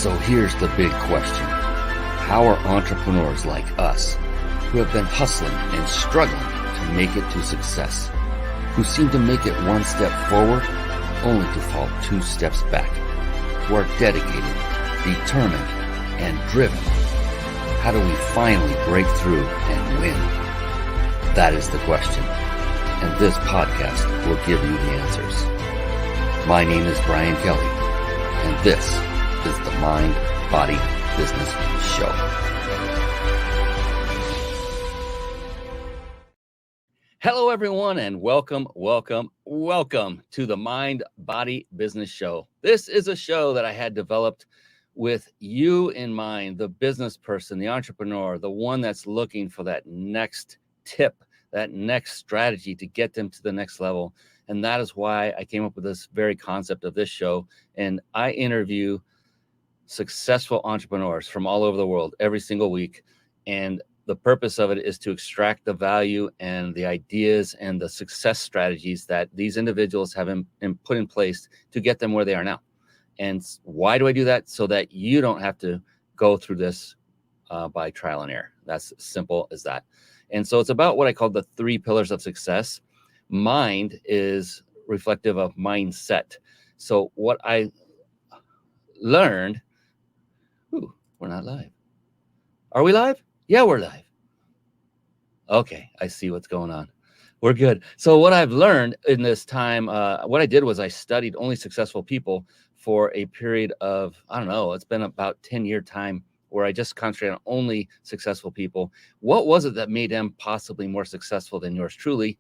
So here's the big question. How are entrepreneurs like us, who have been hustling and struggling to make it to success, who seem to make it one step forward only to fall 2 steps back, who are dedicated, determined, and driven, how do we finally break through and win? That is the question, and this podcast will give you the answers. My name is Brian Kelly, and this is the Mind, Body, Business Show. Hello, everyone, and welcome to the Mind, Body, Business Show. This is a show that I had developed with you in mind, the business person, the entrepreneur, the one that's looking for that next tip, that next strategy to get them to the next level. And that is why I came up with this very concept of this show. And I interview successful entrepreneurs from all over the world every single week. And the purpose of it is to extract the value and the ideas and the success strategies that these individuals have put in place to get them where they are now. And why do I do that? So that you don't have to go through this by trial and error. That's simple as that. And so it's about what I call the 3 pillars of success. Mind is reflective of mindset. So what I learned, we're not live. Are we live? Yeah, we're live. Okay, I see what's going on. We're good. So what I've learned in this time, what I did was I studied only successful people for a period of, I don't know, it's been about 10-year time where I just concentrated on only successful people. What was it that made them possibly more successful than yours truly,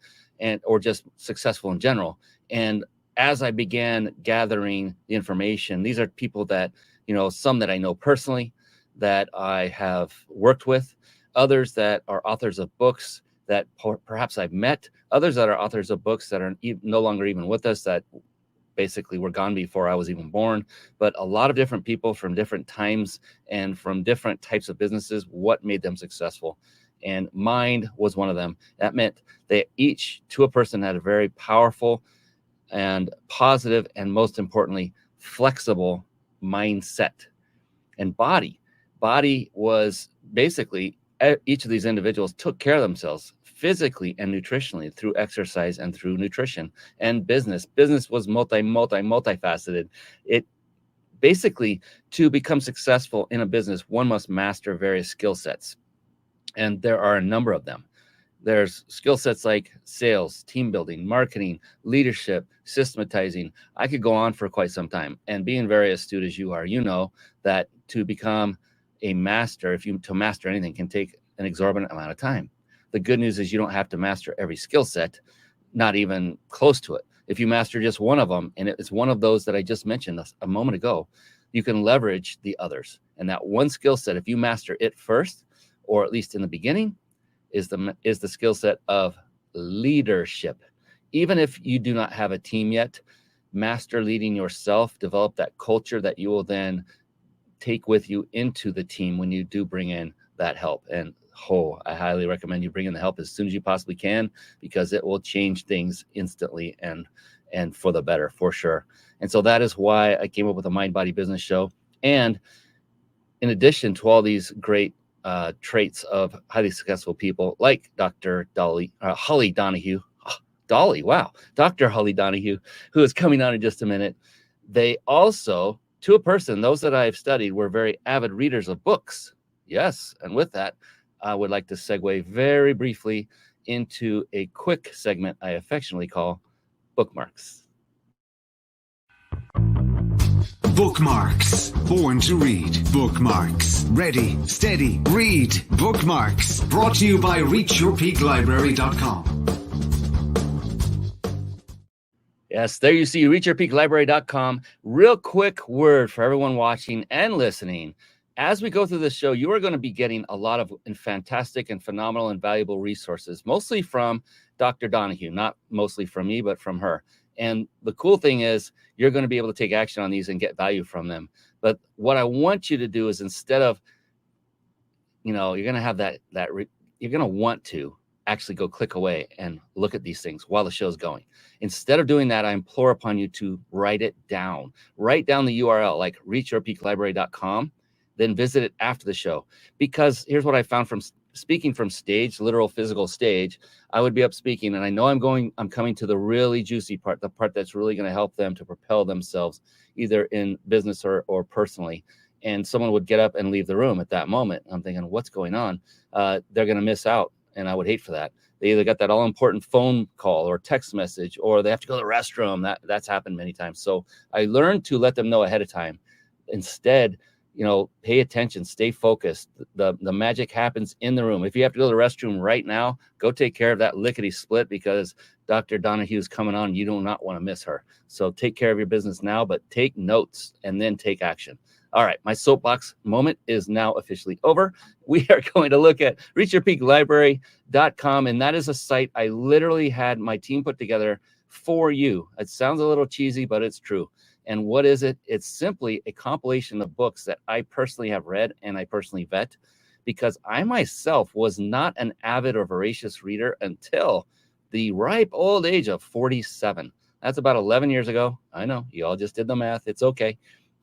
or just successful in general? And as I began gathering the information, these are people that, some that I know personally, that I have worked with, others that are authors of books that perhaps I've met, others that are authors of books that are no longer even with us, that basically were gone before I was even born, but a lot of different people from different times and from different types of businesses, what made them successful. And Mind was one of them. That meant they each, to a person, had a very powerful and positive and, most importantly, flexible mindset. And body was basically, each of these individuals took care of themselves physically and nutritionally through exercise and through nutrition. And business was multifaceted. It basically, to become successful in a business, one must master various skill sets. And there are a number of them. There's skill sets like sales, team building, marketing, leadership, systematizing. I could go on for quite some time. And being very astute as you are, you know that to become a master, to master anything, can take an exorbitant amount of time. The good news is you don't have to master every skill set, not even close to it. If you master just one of them, and it's one of those that I just mentioned a moment ago, you can leverage the others. And that one skill set, if you master it first, or at least in the beginning, is the skill set of leadership. Even if you do not have a team yet, master leading yourself, develop that culture that you will then take with you into the team when you do bring in that help. And I highly recommend you bring in the help as soon as you possibly can, because it will change things instantly and for the better, for sure. And so that is why I came up with the Mind Body Business Show. And in addition to all these great traits of highly successful people like Dr. Holly Donahue, Dr. Holly Donahue, who is coming on in just a minute, they also, to a person, those that I've studied were very avid readers of books. Yes. And with that, I would like to segue very briefly into a quick segment I affectionately call Bookmarks. Bookmarks. Born to read. Bookmarks. Ready, steady, read. Bookmarks. Brought to you by reachyourpeaklibrary.com. Yes, there you see, reachyourpeaklibrary.com. Real quick word for everyone watching and listening. As we go through this show, you are going to be getting a lot of fantastic and phenomenal and valuable resources, mostly from Dr. Donahue, not mostly from me, but from her. And the cool thing is you're going to be able to take action on these and get value from them. But what I want you to do is, instead of, you're going to have you're going to want to actually go click away and look at these things while the show's going. Instead of doing that, I implore upon you to write it down. Write down the URL, like reachyourpeaklibrary.com, then visit it after the show. Because here's what I found from speaking from stage, literal physical stage. I would be up speaking, and I know I'm coming to the really juicy part, the part that's really going to help them to propel themselves either in business or personally. And someone would get up and leave the room at that moment. I'm thinking, what's going on? They're going to miss out. And I would hate for that. They either got that all important phone call or text message, or they have to go to the restroom. That's happened many times. So I learned to let them know ahead of time. Instead, pay attention, stay focused. The magic happens in the room. If you have to go to the restroom right now, go take care of that lickety split, because Dr. Donahue is coming on. You do not want to miss her. So take care of your business now, but take notes and then take action. All right, my soapbox moment is now officially over. We are going to look at reachyourpeaklibrary.com, and that is a site I literally had my team put together for you. It sounds a little cheesy, but it's true. And what is it? It's simply a compilation of books that I personally have read and I personally vet, because I myself was not an avid or voracious reader until the ripe old age of 47. That's about 11 years ago. I know, you all just did the math. It's okay.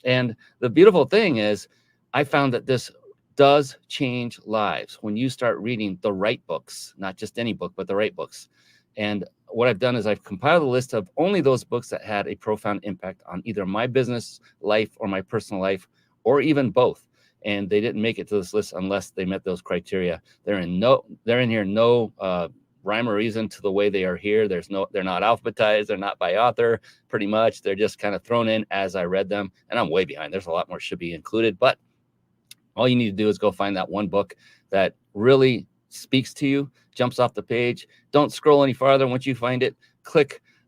And the beautiful thing is, I found that this does change lives when you start reading the right books, not just any book, but the right books. And what I've done is I've compiled a list of only those books that had a profound impact on either my business life or my personal life, or even both. And they didn't make it to this list unless they met those criteria. They're in here no rhyme or reason to the way they are here. They're not alphabetized. They're not by author, pretty much. They're just kind of thrown in as I read them. And I'm way behind. There's a lot more should be included. But all you need to do is go find that one book that really speaks to you, jumps off the page. Don't scroll any farther. Once you find it,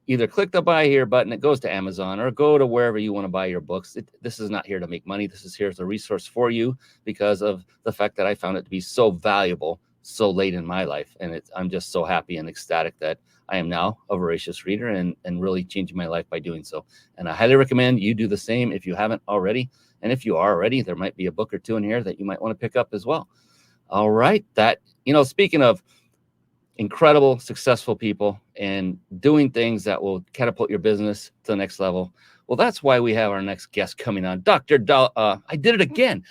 either click the buy here button. It goes to Amazon, or go to wherever you want to buy your books. This is not here to make money. This is here as a resource for you, because of the fact that I found it to be so valuable so late in my life. And I'm just so happy and ecstatic that I am now a voracious reader and really changing my life by doing so. And I highly recommend you do the same if you haven't already. And if you are already, there might be a book or two in here that you might want to pick up as well. All right. Speaking of incredible, successful people and doing things that will catapult your business to the next level, well, that's why we have our next guest coming on. I did it again.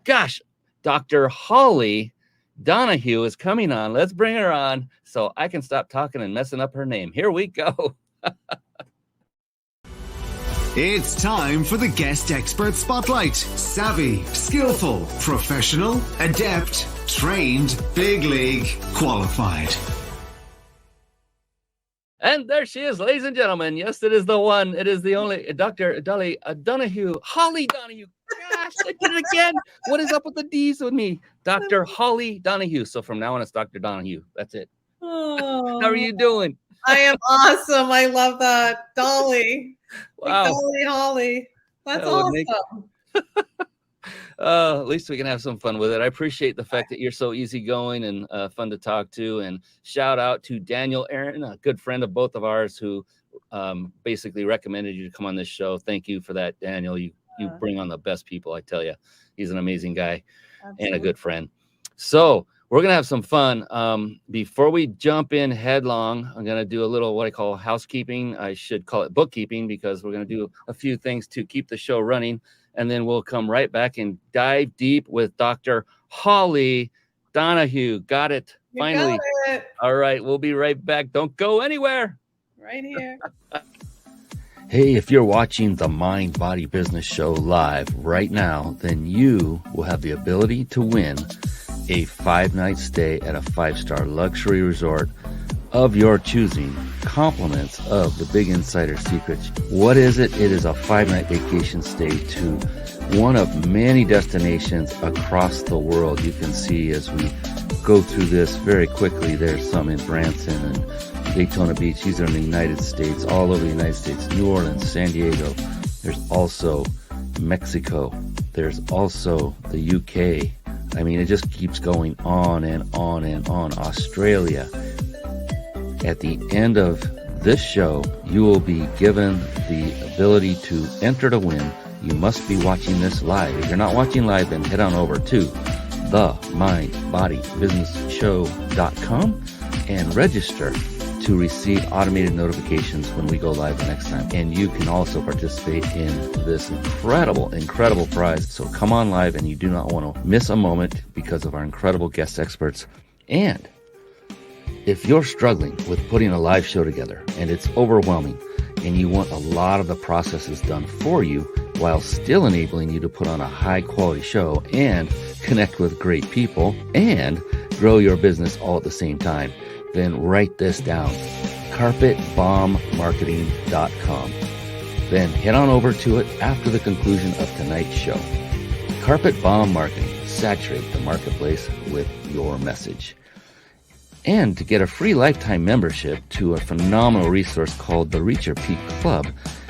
Gosh, Dr. Holly Donahue is coming on. Let's bring her on so I can stop talking and messing up her name. Here we go. It's time for the Guest Expert Spotlight. Savvy, skillful, professional, adept, trained, big league, qualified. And there she is, ladies and gentlemen. Yes, it is the one. It is the only Dr. Donahue. Holly Donahue. Gosh, I did it again. What is up with the D's with me? Dr. Holly Donahue. So from now on, it's Dr. Donahue. That's it. Oh, how are you doing? I am awesome. I love that. Dolly. Wow. Dolly Holly. That's awesome. At least we can have some fun with it. I appreciate the fact that you're so easygoing and fun to talk to. And shout out to Daniel Aaron, a good friend of both of ours, who basically recommended you to come on this show. Thank you for that, Daniel. You bring on the best people, I tell you. He's an amazing guy. Absolutely. And a good friend. So we're going to have some fun. Before we jump in headlong, I'm going to do a little what I call housekeeping. I should call it bookkeeping, because we're going to do a few things to keep the show running. And then we'll come right back and dive deep with Dr. Holly Donahue. Got it. Finally. Got it. All right. We'll be right back. Don't go anywhere. Right here. Hey, if you're watching the Mind Body Business Show live right now, then you will have the ability to win a 5-night stay at a 5-star luxury resort of your choosing, compliments of the Big Insider Secrets. What is it? It is a 5-night vacation stay to one of many destinations across the world. You can see as we go through this very quickly, there's some in Branson and Daytona Beach. These are in the United States, all over the United States, New Orleans, San Diego. There's also Mexico. There's also the UK. I mean, it just keeps going on and on and on. Australia. At the end of this show, you will be given the ability to enter to win. You must be watching this live. If you're not watching live, then head on over to the mindbodybusinessshow.com and register to receive automated notifications when we go live the next time. And you can also participate in this incredible prize. So come on live, and you do not want to miss a moment because of our incredible guest experts. And if you're struggling with putting a live show together and it's overwhelming and you want a lot of the processes done for you while still enabling you to put on a high quality show and connect with great people and grow your business all at the same time, then write this down: carpetbombmarketing.com. Then head on over to it after the conclusion of tonight's show. Carpet Bomb Marketing. Saturate the marketplace with your message. And to get a free lifetime membership to a phenomenal resource called the Reach Your Peak Club,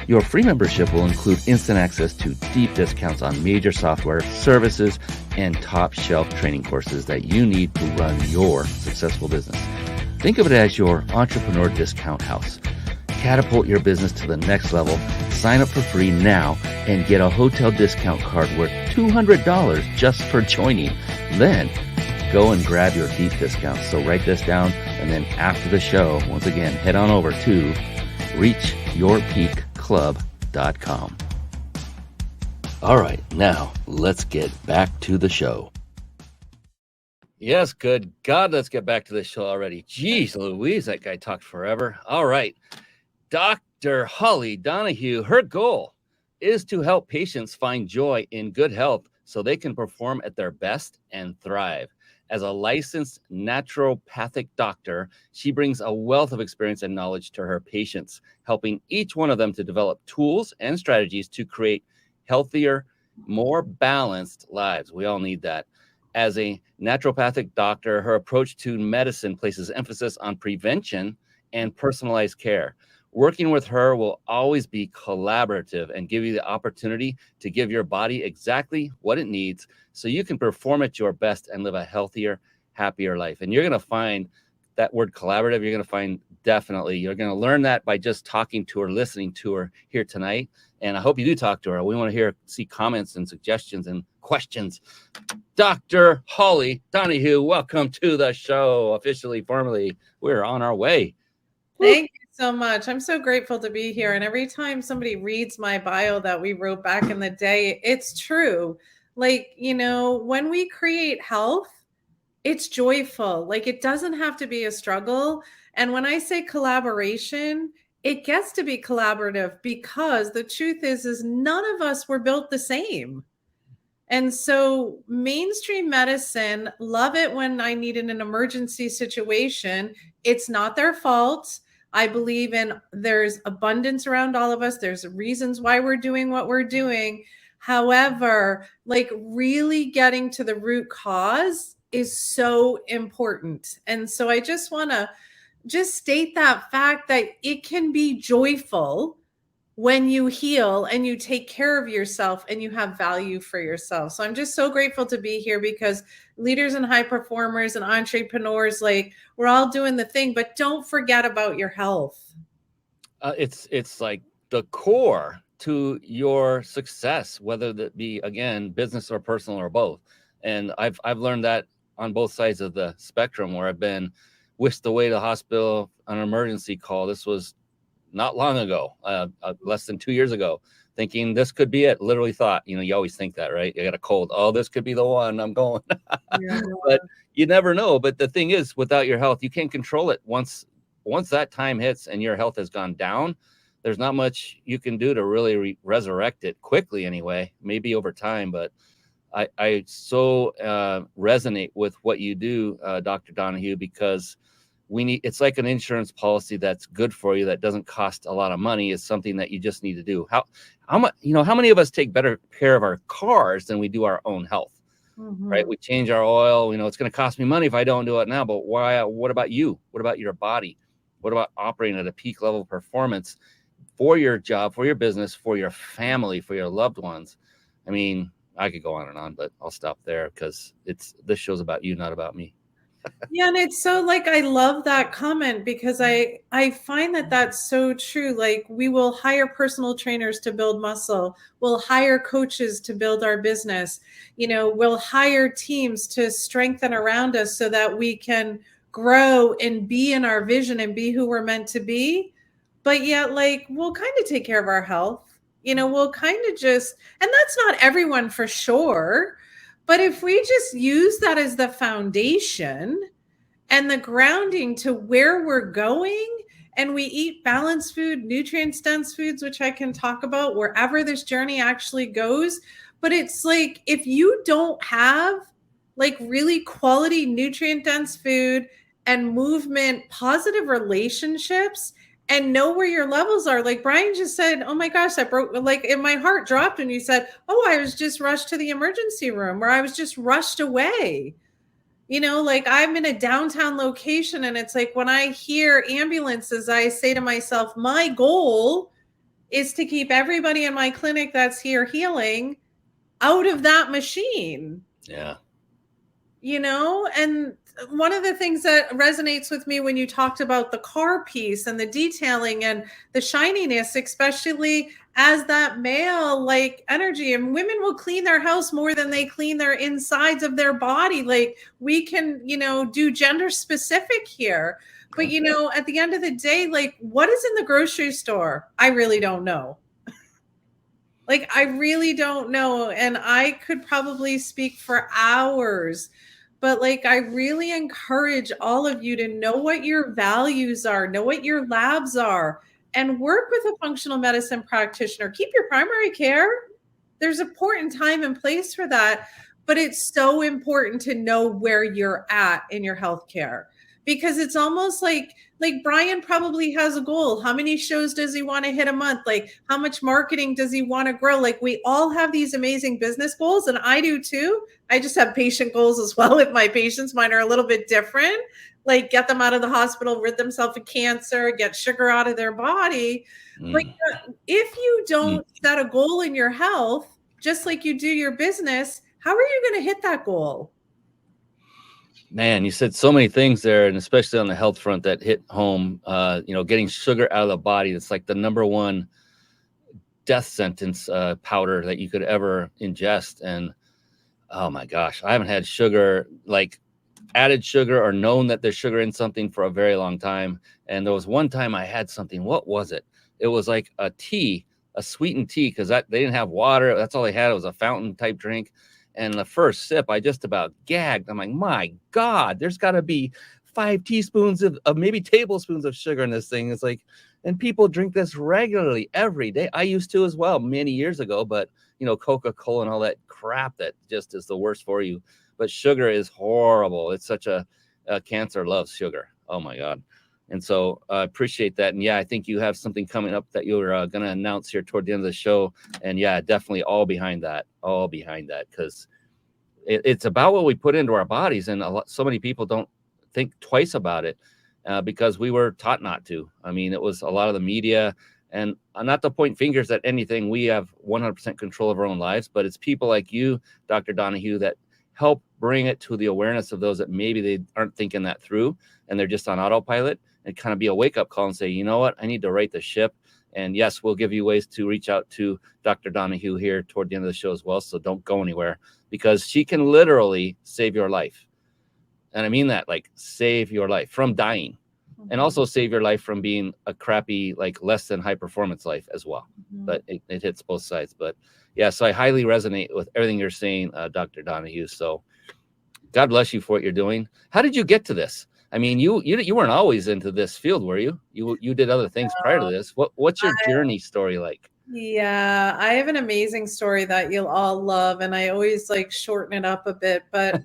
your free membership will include instant access to deep discounts on major software, services, and top shelf training courses that you need to run your successful business. Think of it as your entrepreneur discount house. Catapult your business to the next level. Sign up for free now and get a hotel discount card worth $200 just for joining. Then go and grab your deep discounts. So write this down, and then after the show, once again, head on over to reachyourpeakclub.com. All right, now let's get back to the show. Yes, good God, let's get back to the show already. Jeez Louise, that guy talked forever. All right, Dr. Holly Donahue, her goal is to help patients find joy in good health so they can perform at their best and thrive. As a licensed naturopathic doctor, she brings a wealth of experience and knowledge to her patients, helping each one of them to develop tools and strategies to create healthier, more balanced lives. We all need that. As a naturopathic doctor, her approach to medicine places emphasis on prevention and personalized care. Working with her will always be collaborative and give you the opportunity to give your body exactly what it needs so you can perform at your best and live a healthier, happier life. And you're going to find that word collaborative, you're going to find definitely, you're going to learn that by just talking to her, listening to her here tonight. And I hope you do talk to her. We want to see comments and suggestions and questions. Dr. Holly Donahue, welcome to the show. Officially, formally, we're on our way. Thank you so much. I'm so grateful to be here. And every time somebody reads my bio that we wrote back in the day, it's true. Like, when we create health, it's joyful. Like, it doesn't have to be a struggle. And when I say collaboration, it gets to be collaborative because the truth is none of us were built the same. And so mainstream medicine, love it when I need in an emergency situation. It's not their fault. I believe there's abundance around all of us. There's reasons why we're doing what we're doing. However, like really getting to the root cause is so important. And so I just want to state that fact that it can be joyful when you heal and you take care of yourself and you have value for yourself. So I'm just so grateful to be here because leaders and high performers and entrepreneurs, like we're all doing the thing, but don't forget about your health. It's like the core to your success, whether that be, again, business or personal or both. And I've learned that on both sides of the spectrum, where I've been whisked away to the hospital on an emergency call. This was not long ago, less than 2 years ago, thinking this could be it. Literally thought, you always think that, right? You got a cold. Oh, this could be the one. I'm going. Yeah. But you never know. But the thing is, without your health, you can't control it. Once that time hits and your health has gone down, there's not much you can do to really resurrect it quickly anyway, maybe over time. But I so resonate with what you do, Dr. Donahue, because it's like an insurance policy that's good for you, that doesn't cost a lot of money. It's something that you just need to do. How many of us take better care of our cars than we do our own health? Mm-hmm. Right? We change our oil. It's going to cost me money if I don't do it now. But why? What about you? What about your body? What about operating at a peak level of performance for your job, for your business, for your family, for your loved ones? I mean, I could go on and on, but I'll stop there because this show's about you, not about me. Yeah. And it's so I love that comment because I find that that's so true. Like we will hire personal trainers to build muscle. We'll hire coaches to build our business. We'll hire teams to strengthen around us so that we can grow and be in our vision and be who we're meant to be. But yet, like, we'll kind of take care of our health. We'll kind of just, and that's not everyone for sure. But if we just use that as the foundation and the grounding to where we're going, and we eat balanced food, nutrients dense foods, which I can talk about wherever this journey actually goes. But it's like, if you don't have like really quality nutrient dense food and movement, positive relationships, and know where your levels are. Like Brian just said, oh my gosh, that broke, like, in my heart dropped when you said, oh, I was just rushed to the emergency room, or I was just rushed away. Like, I'm in a downtown location, and it's like, when I hear ambulances, I say to myself, my goal is to keep everybody in my clinic that's here healing out of that machine. Yeah. And one of the things that resonates with me when you talked about the car piece and the detailing and the shininess, especially as that male like energy, and women will clean their house more than they clean their insides of their body. Like, we can, do gender specific here. But, at the end of the day, like, what is in the grocery store? I really don't know. Like, I really don't know. And I could probably speak for hours. But like, I really encourage all of you to know what your values are, know what your labs are, and work with a functional medicine practitioner. Keep your primary care. There's important time and place for that. But it's so important to know where you're at in your healthcare, because it's almost like Brian probably has a goal. How many shows does he want to hit a month? Like, how much marketing does he want to grow? Like, we all have these amazing business goals, and I do too. I just have patient goals as well with my patients. Mine are a little bit different. Like, get them out of the hospital, rid themselves of cancer, get sugar out of their body. Like, if you don't set a goal in your health, just like you do your business, how are you going to hit that goal? Man, you said so many things there, and especially on the health front that hit home. Getting sugar out of the body, it's like the number one death sentence powder that you could ever ingest. And oh my gosh, I haven't had sugar, like added sugar or known that there's sugar in something, for a very long time. And there was one time I had something. What was it? It was like a tea, a sweetened tea, because they didn't have water. That's all they had. It was a fountain type drink. And the first sip, I just about gagged. I'm like, my God, there's got to be 5 teaspoons of maybe tablespoons of sugar in this thing. It's like, and people drink this regularly every day. I used to as well many years ago, but Coca-Cola and all that crap that just is the worst for you. But sugar is horrible. It's such a cancer loves sugar. Oh my God. And so I appreciate that. And yeah, I think you have something coming up that you're going to announce here toward the end of the show. And yeah, definitely all behind that, because it's about what we put into our bodies. And so many people don't think twice about it because we were taught not to. I mean, it was a lot of the media, and not to point fingers at anything. We have 100% control of our own lives, but it's people like you, Dr. Donahue, that help bring it to the awareness of those that maybe they aren't thinking that through, and they're just on autopilot, and kind of be a wake-up call and say, you know what, I need to right the ship. And yes, we'll give you ways to reach out to Dr. Donahue here toward the end of the show as well. So don't go anywhere, because she can literally save your life. And I mean that, like, save your life from dying, and also save your life from being a crappy, like less than high performance life as well. But it hits both sides. But yeah, so I highly resonate with everything you're saying, Dr. Donahue. So God bless you for what you're doing. How did you get to this? I mean, you weren't always into this field, were you? You did other things prior to this. What's your journey story like? Yeah, I have an amazing story that you'll all love, and I always like shorten it up a bit, but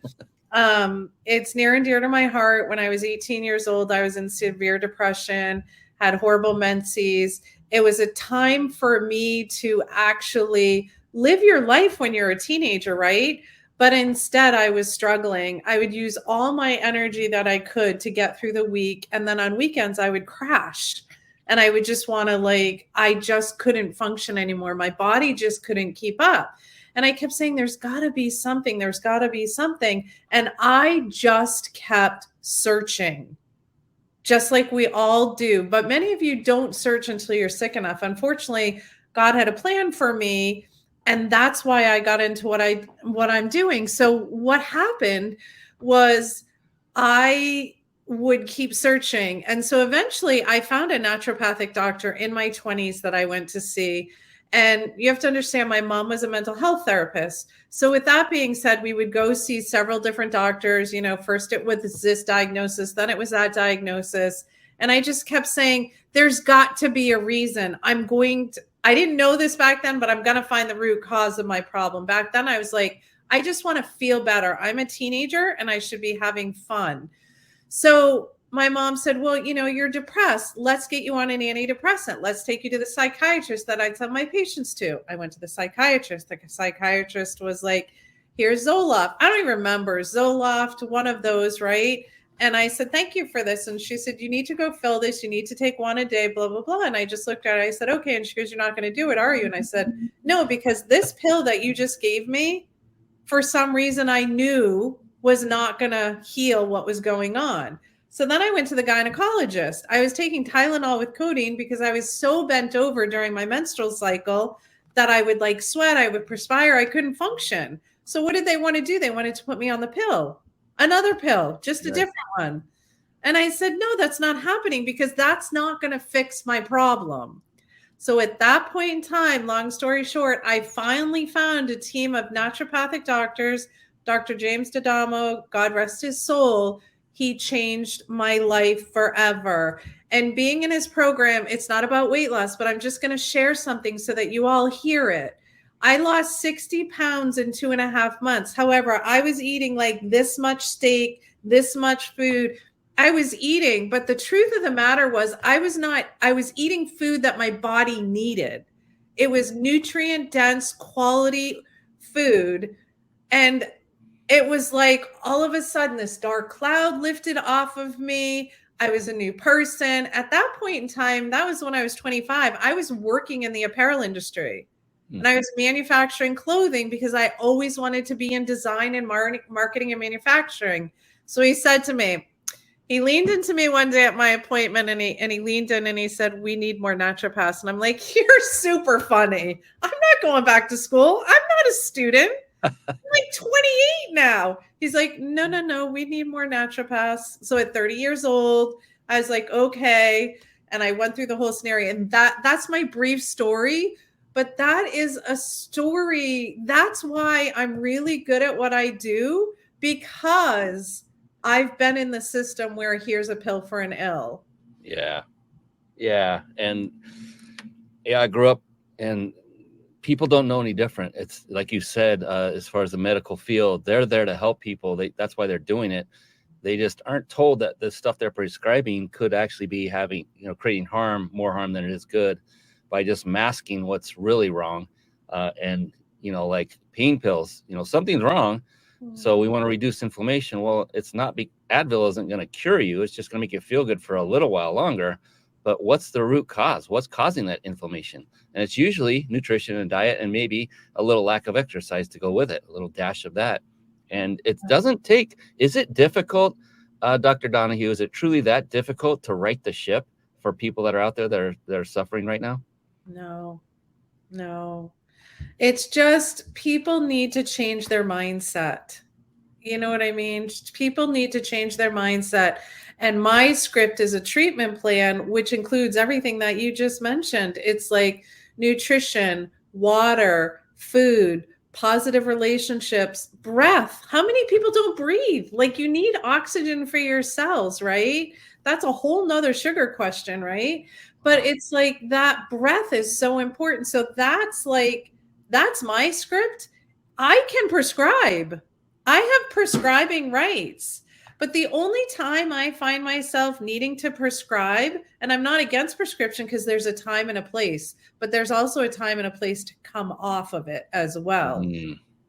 it's near and dear to my heart. When I was 18 years old, I was in severe depression, had horrible menses. It was a time for me to actually live your life when you're a teenager, right? But instead, I was struggling. I would use all my energy that I could to get through the week. And then on weekends, I would crash. And I would just want to, I just couldn't function anymore. My body just couldn't keep up. And I kept saying, there's got to be something. There's got to be something. And I just kept searching, just like we all do. But many of you don't search until you're sick enough. Unfortunately, God had a plan for me. And that's why I got into what I'm doing. So what happened was I would keep searching. And so eventually I found a naturopathic doctor in my 20s that I went to see. And you have to understand, my mom was a mental health therapist. So with that being said, we would go see several different doctors. First it was this diagnosis, then it was that diagnosis. And I just kept saying, there's got to be a reason. I didn't know this back then, but I'm going to find the root cause of my problem. Back then I was like, I just want to feel better. I'm a teenager and I should be having fun. So my mom said, well, you're depressed. Let's get you on an antidepressant. Let's take you to the psychiatrist that I'd send my patients to. I went to the psychiatrist. The psychiatrist was like, here's Zoloft. I don't even remember. Zoloft, one of those, right? And I said, thank you for this. And she said, you need to go fill this. You need to take one a day, blah, blah, blah. And I just looked at her. I said, okay. And she goes, you're not going to do it, are you? And I said, no, because this pill that you just gave me, for some reason I knew was not going to heal what was going on. So then I went to the gynecologist. I was taking Tylenol with codeine because I was so bent over during my menstrual cycle that I would like sweat, I would perspire, I couldn't function. So what did they want to do? They wanted to put me on the pill, another pill, just a different one. And I said, no, that's not happening because that's not going to fix my problem. So at that point in time, long story short, I finally found a team of naturopathic doctors. Dr. James Donahue, God rest his soul, he changed my life forever. And being in his program, it's not about weight loss, but I'm just going to share something so that you all hear it. I lost 60 pounds in 2.5 months. However, I was eating like this much steak, this much food. I was eating, but the truth of the matter was I was eating food that my body needed. It was nutrient dense, quality food. And it was like all of a sudden this dark cloud lifted off of me. I was a new person. At that point in time, that was when I was 25. I was working in the apparel industry and I was manufacturing clothing because I always wanted to be in design and marketing and manufacturing. So he said to me, he leaned into me one day at my appointment and he leaned in and he said, we need more naturopaths. And I'm like, you're super funny. I'm not going back to school. I'm not a student. I'm like 28 now. He's like, no, we need more naturopaths. So at 30 years old, I was like, okay. And I went through the whole scenario. And that's my brief story. But that is a story. That's why I'm really good at what I do, because I've been in the system where here's a pill for an ill. Yeah. And I grew up and people don't know any different. It's like you said, as far as the medical field, they're there to help people. That's why they're doing it. They just aren't told that the stuff they're prescribing could actually be having, creating more harm than it is good, by just masking what's really wrong. And, like pain pills, something's wrong. So we want to reduce inflammation. Well, it's not Advil isn't going to cure you. It's just going to make you feel good for a little while longer. But what's the root cause? What's causing that inflammation? And it's usually nutrition and diet and maybe a little lack of exercise to go with it, a little dash of that. And it doesn't take, is it difficult, Dr. Donahue, is it truly that difficult to right the ship for people that are out there that are suffering right now? No. It's just people need to change their mindset. You know what I mean? People need to change their mindset. And my script is a treatment plan, which includes everything that you just mentioned. It's like nutrition, water, food, positive relationships, breath. How many people don't breathe? Like, you need oxygen for your cells, right? That's a whole nother sugar question, right? But it's like that breath is so important. So that's my script. I can prescribe. I have prescribing rights. But the only time I find myself needing to prescribe, and I'm not against prescription because there's a time and a place, but there's also a time and a place to come off of it as well,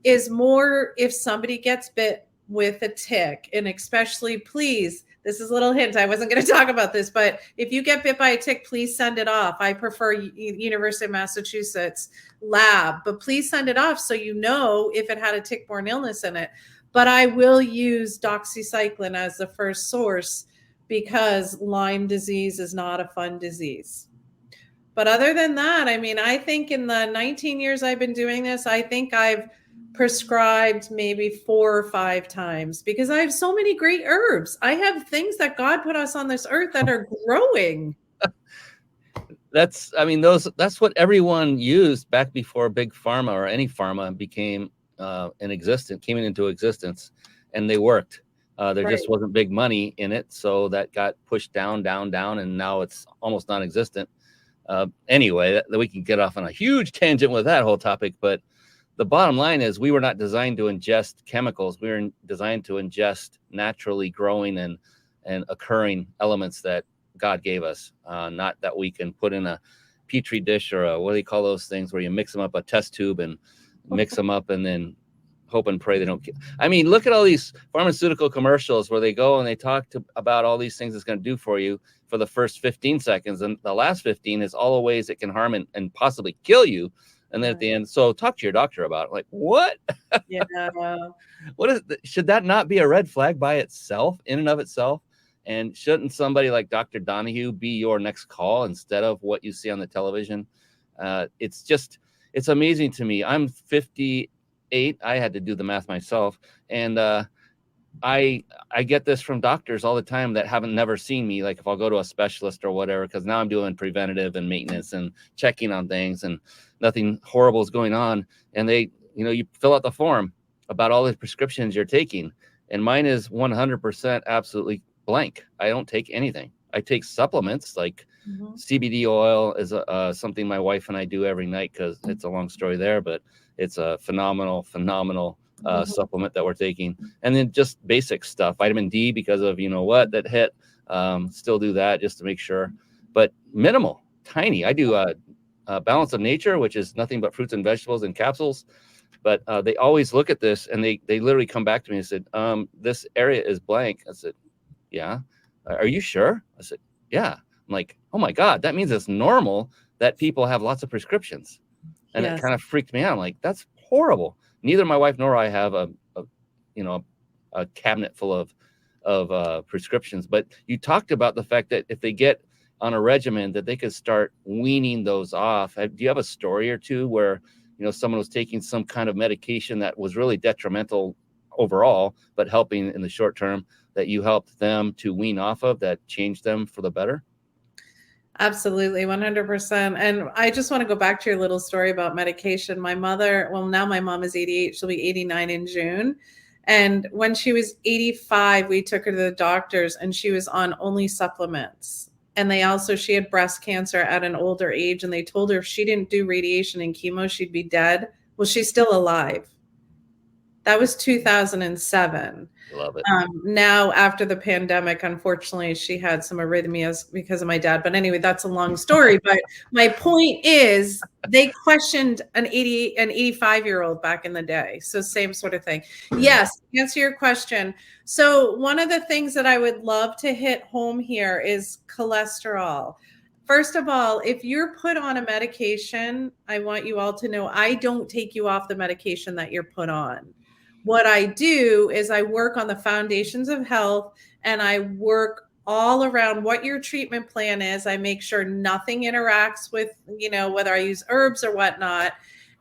is more if somebody gets bit with a tick. And especially, please, this is a little hint. I wasn't going to talk about this, but if you get bit by a tick, please send it off. I prefer University of Massachusetts lab, but please send it off so you know if it had a tick-borne illness in it. But I will use doxycycline as the first source because Lyme disease is not a fun disease. But other than that, I mean, I think in the 19 years I've been doing this, I think I've prescribed maybe 4 or 5 times because I have so many great herbs. I have things that God put us on this earth that are growing. That's what everyone used back before big pharma or any pharma became came into existence, and they worked. There Right. just wasn't big money in it, so that got pushed down, and now it's almost non-existent. Anyway, we can get off on a huge tangent with that whole topic, but the bottom line is we were not designed to ingest chemicals. We were designed to ingest naturally growing and occurring elements that God gave us, not that we can put in a petri dish or what do you call those things where you mix them up, a test tube, and mix them up and then hope and pray they don't get. I mean, look at all these pharmaceutical commercials where they go and they talk about all these things it's going to do for you for the first 15 seconds. And the last 15 is all the ways it can harm and possibly kill you. And then at the end, so talk to your doctor about it. Like, what? Yeah. Should that not be a red flag by itself, in and of itself? And shouldn't somebody like Dr. Donahue be your next call instead of what you see on the television? It's amazing to me. I'm 58. I had to do the math myself. And I get this from doctors all the time that haven't never seen me. Like if I'll go to a specialist or whatever, because now I'm doing preventative and maintenance and checking on things and nothing horrible is going on. And you fill out the form about all the prescriptions you're taking. And mine is 100% absolutely blank. I don't take anything. I take supplements like CBD oil is something my wife and I do every night because it's a long story there, but it's a phenomenal supplement that we're taking. And then just basic stuff, vitamin D because of that hit. Still do that just to make sure, but minimal, tiny. I do a balance of nature, which is nothing but fruits and vegetables in capsules. But they always look at this and they literally come back to me and said, this area is blank. I said, yeah. Are you sure? I said, yeah. I'm like, oh my God, that means it's normal that people have lots of prescriptions. And It kind of freaked me out. I'm like, that's horrible. Neither my wife nor I have a cabinet full of prescriptions. But you talked about the fact that if they get on a regimen that they could start weaning those off. Do you have a story or two where, someone was taking some kind of medication that was really detrimental overall, but helping in the short term, that you helped them to wean off of, that changed them for the better? Absolutely, 100%. And I just want to go back to your little story about medication. My mother, now my mom is 88. She'll be 89 in June. And when she was 85, we took her to the doctors and she was on only supplements. And she had breast cancer at an older age. And they told her if she didn't do radiation and chemo, she'd be dead. Well, she's still alive. That was 2007. Love it. Now, after the pandemic, unfortunately, she had some arrhythmias because of my dad. But anyway, that's a long story. But my point is, they questioned an 85-year-old back in the day. So same sort of thing. Yes, to answer your question. So one of the things that I would love to hit home here is cholesterol. First of all, if you're put on a medication, I want you all to know I don't take you off the medication that you're put on. What I do is I work on the foundations of health and I work all around what your treatment plan is. I make sure nothing interacts with, whether I use herbs or whatnot.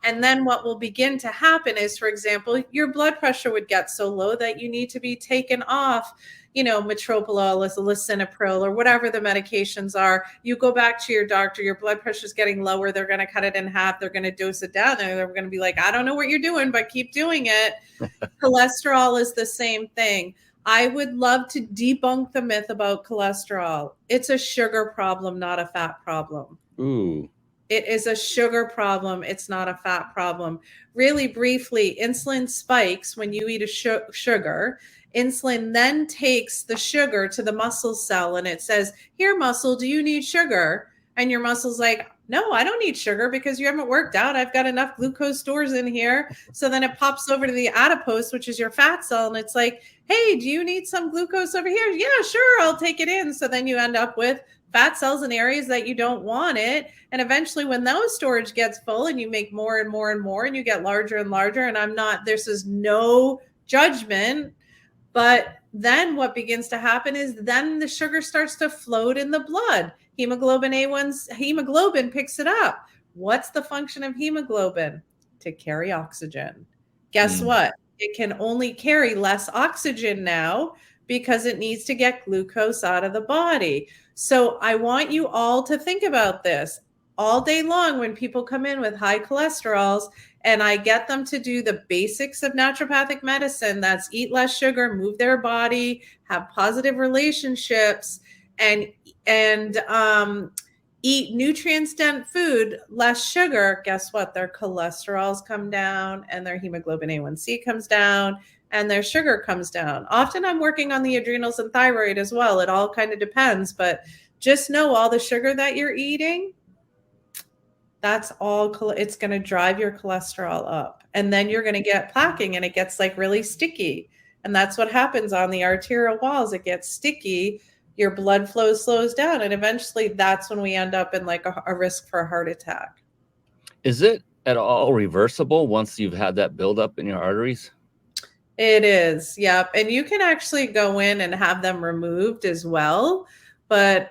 And then what will begin to happen is, for example, your blood pressure would get so low that you need to be taken off, metoprolol, lisinopril, or whatever the medications are. You go back to your doctor, your blood pressure is getting lower. They're going to cut it in half. They're going to dose it down. They're going to be like, I don't know what you're doing, but keep doing it. Cholesterol is the same thing. I would love to debunk the myth about cholesterol. It's a sugar problem, not a fat problem. Ooh. It is a sugar problem. It's not a fat problem. Really briefly, insulin spikes when you eat a sugar. Insulin then takes the sugar to the muscle cell and it says, here, muscle, do you need sugar? And your muscle's like, no, I don't need sugar because you haven't worked out. I've got enough glucose stores in here. So then it pops over to the adipose, which is your fat cell. And it's like, hey, do you need some glucose over here? Yeah, sure. I'll take it in. So then you end up with fat cells in areas that you don't want it. And eventually when those storage gets full and you make more and more and more and you get larger and larger, and this is no judgment, but then what begins to happen is then the sugar starts to float in the blood. Hemoglobin picks it up. What's the function of hemoglobin? To carry oxygen. Guess what? It can only carry less oxygen now because it needs to get glucose out of the body. So I want you all to think about this all day long when people come in with high cholesterols and I get them to do the basics of naturopathic medicine. That's eat less sugar, move their body, have positive relationships, and eat nutrient-dense food, less sugar. Guess what? Their cholesterols come down and their hemoglobin A1C comes down and their sugar comes down. Often I'm working on the adrenals and thyroid as well. It all kind of depends, but just know all the sugar that you're eating, that's all, it's going to drive your cholesterol up. And then you're going to get plaquing and it gets like really sticky. And that's what happens on the arterial walls. It gets sticky, your blood flow slows down, and eventually that's when we end up in like a risk for a heart attack. Is it at all reversible once you've had that buildup in your arteries? It is, yep. And you can actually go in and have them removed as well. But,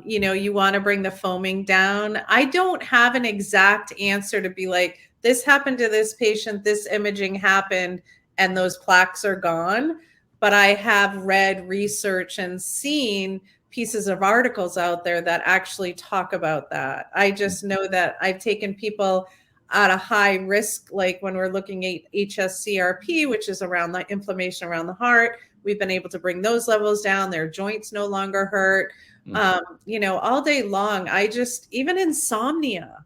you know, you want to bring the foaming down. I don't have an exact answer to be like, this happened to this patient, this imaging happened, and those plaques are gone. But I have read research and seen pieces of articles out there that actually talk about that. I just know that I've taken people at a high risk, like when we're looking at HSCRP, which is around the inflammation around the heart. We've been able to bring those levels down. Their joints no longer hurt. You know, all day long. Even insomnia,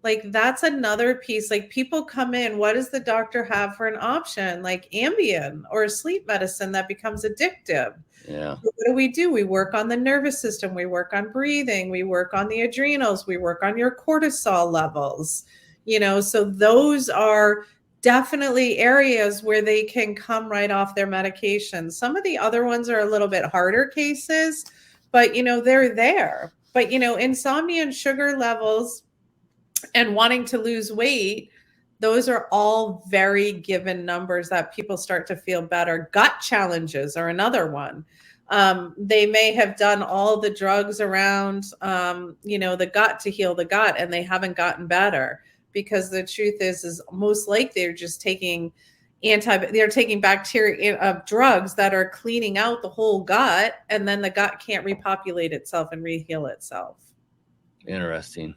like that's another piece. Like people come in, what does the doctor have for an option? Like Ambien or sleep medicine that becomes addictive. Yeah. So what do? We work on the nervous system. We work on breathing. We work on the adrenals. We work on your cortisol levels. You know, so those are definitely areas where they can come right off their medication. Some of the other ones are a little bit harder cases, but, you know, they're there. But, you know, insomnia and sugar levels and wanting to lose weight, those are all very given numbers that people start to feel better. Gut challenges are another one. They may have done all the drugs around, you know, the gut to heal the gut, and they haven't gotten better. Because the truth is most likely they're just taking bacteria drugs that are cleaning out the whole gut, and then the gut can't repopulate itself and reheal itself. Interesting.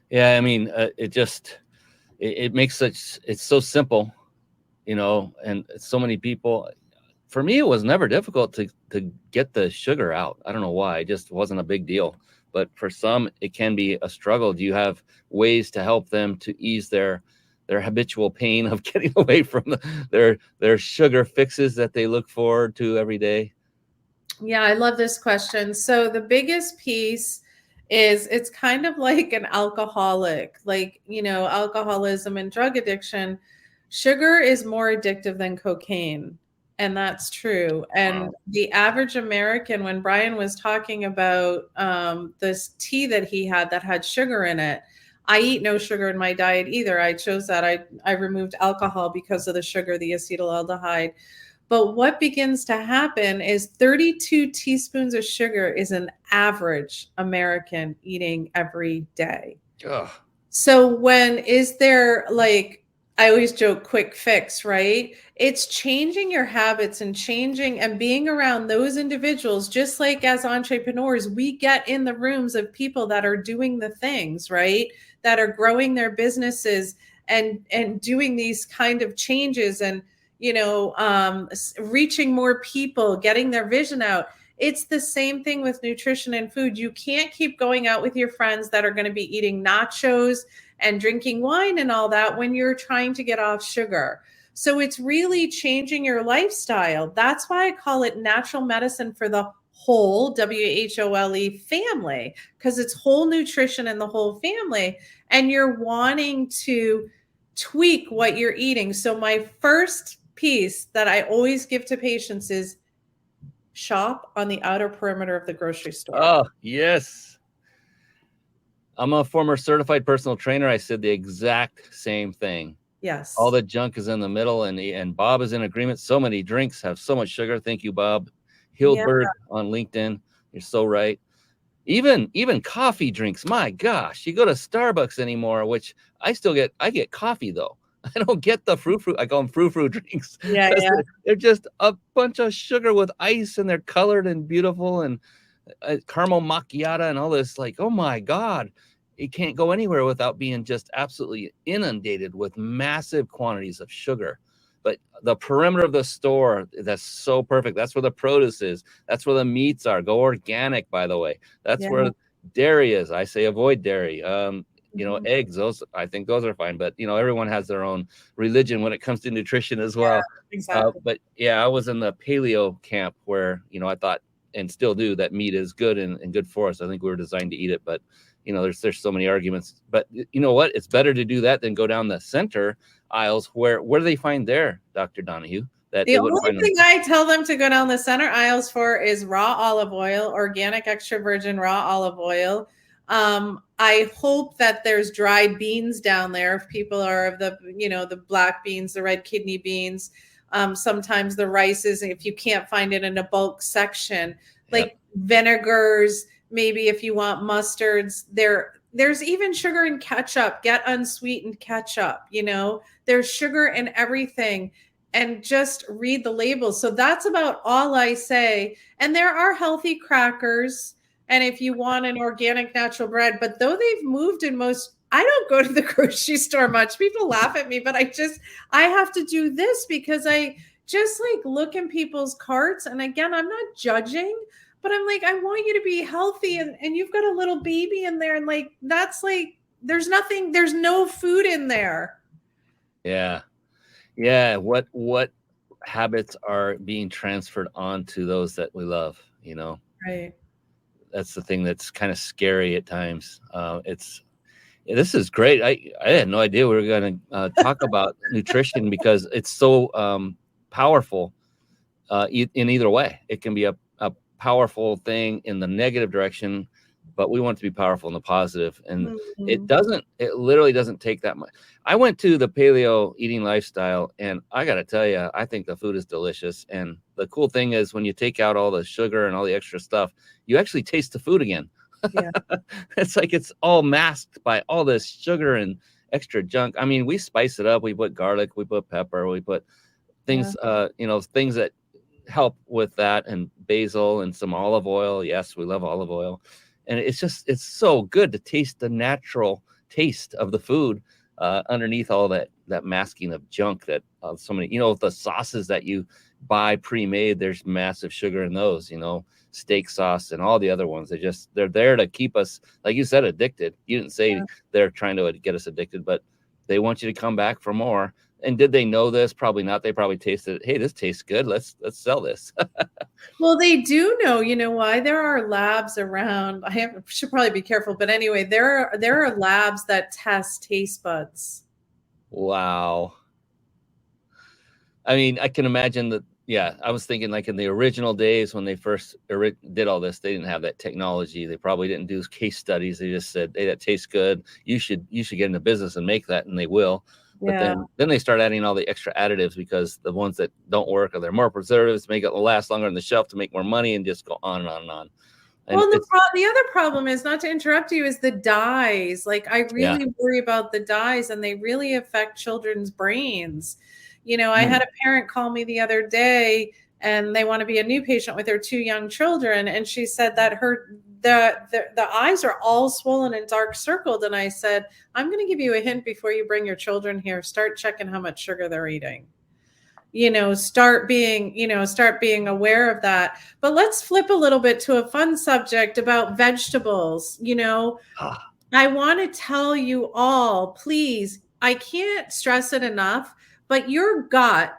Yeah, I mean, it makes it's so simple, you know, and so many people. For me, it was never difficult to get the sugar out. I don't know why. It just wasn't a big deal. But for some, it can be a struggle. Do you have ways to help them to ease their habitual pain of getting away from their sugar fixes that they look forward to every day? Yeah, I love this question. So the biggest piece is it's kind of like an alcoholic, like, you know, alcoholism and drug addiction. Sugar is more addictive than cocaine. And that's true. And the average American, when Brian was talking about this tea that he had that had sugar in it, I eat no sugar in my diet either. I chose that. I removed alcohol because of the sugar, the acetaldehyde. But what begins to happen is 32 teaspoons of sugar is an average American eating every day. Ugh. So is there like, I always joke, quick fix, right? It's changing your habits and changing and being around those individuals. Just like as entrepreneurs, we get in the rooms of people that are doing the things, right? That are growing their businesses and doing these kind of changes and, you know, reaching more people, getting their vision out. It's the same thing with nutrition and food. You can't keep going out with your friends that are going to be eating nachos and drinking wine and all that when you're trying to get off sugar. So it's really changing your lifestyle. That's why I call it natural medicine for the whole WHOLE family, because it's whole nutrition in the whole family. And you're wanting to tweak what you're eating. So my first piece that I always give to patients is shop on the outer perimeter of the grocery store. Oh, yes. I'm a former certified personal trainer. I said the exact same thing. Yes. All the junk is in the middle, and Bob is in agreement. So many drinks have so much sugar. Thank you, Bob. Hildberg on LinkedIn. You're so right. Even coffee drinks. My gosh, you go to Starbucks anymore, which I get coffee though. I don't get the frou. I call them frou drinks Yeah, because yeah. they're just a bunch of sugar with ice, and they're colored and beautiful, and caramel macchiato and all this. Like, oh my God, it can't go anywhere without being just absolutely inundated with massive quantities of sugar. But the perimeter of the store, that's so perfect. That's where the produce is. That's where the meats are. Go organic, by the way. That's Yeah. where dairy is. I say avoid dairy. You know, Mhm. eggs, I think those are fine. But, you know, everyone has their own religion when it comes to nutrition as well. Exactly. But yeah, I was in the paleo camp where, you know, I thought, and still do, that meat is good and good for us. I think we were designed to eat it, but you know, there's so many arguments. But you know what? It's better to do that than go down the center aisles. Where do they find there, Dr. Donahue? That The they wouldn't only find them. thing I tell them to go down the center aisles for is raw olive oil, organic extra virgin raw olive oil. I hope that there's dried beans down there if people are of the, you know, the black beans, the red kidney beans. Sometimes the rices, if you can't find it in a bulk section, like vinegars, maybe if you want mustards, there's even sugar in ketchup. Get unsweetened ketchup, you know, there's sugar in everything. And just read the labels. So that's about all I say. And there are healthy crackers. And if you want an organic natural bread, but though they've moved in most, I don't go to the grocery store much. People laugh at me, but I have to do this because I just like look in people's carts. And again, I'm not judging, but I'm like, I want you to be healthy. And you've got a little baby in there. And like, that's like, there's no food in there. Yeah. Yeah. What habits are being transferred on to those that we love, you know? Right. That's the thing that's kind of scary at times. This is great. I had no idea we were going to talk about nutrition because it's so powerful in either way. It can be a powerful thing in the negative direction, but we want it to be powerful in the positive. And it literally doesn't take that much. I went to the paleo eating lifestyle, and I got to tell you, I think the food is delicious. And the cool thing is when you take out all the sugar and all the extra stuff, you actually taste the food again. Yeah. It's like it's all masked by all this sugar and extra junk. I mean, we spice it up. We put garlic, we put pepper, we put things, you know, things that help with that, and basil and some olive oil. Yes, we love olive oil. And it's so good to taste the natural taste of the food underneath all that masking of junk that so many, you know, the sauces that you buy pre-made, there's massive sugar in those, you know, steak sauce and all the other ones. They're there to keep us, like you said, addicted. You didn't say they're trying to get us addicted, but they want you to come back for more. And did they know this? Probably not. They probably tasted it. Hey, this tastes good. Let's sell this. Well, they do know, you know why? There are labs around. Should probably be careful, but anyway, there are labs that test taste buds. Wow. I mean, I can imagine that. Yeah, I was thinking like in the original days when they first did all this, they didn't have that technology. They probably didn't do case studies. They just said, "Hey, that tastes good. You should get into business and make that," and they will. But then they start adding all the extra additives because the ones that don't work, or they're more preservatives to make it last longer on the shelf to make more money, and just go on and on and on. And well, the other problem is, not to interrupt you, is the dyes. Like, I really worry about the dyes, and they really affect children's brains. You know, I had a parent call me the other day, and they want to be a new patient with their 2 young children. And she said that the eyes are all swollen and dark circled. And I said, I'm going to give you a hint before you bring your children here. Start checking how much sugar they're eating. You know, start being aware of that. But let's flip a little bit to a fun subject about vegetables. You know, I want to tell you all, please, I can't stress it enough, but your gut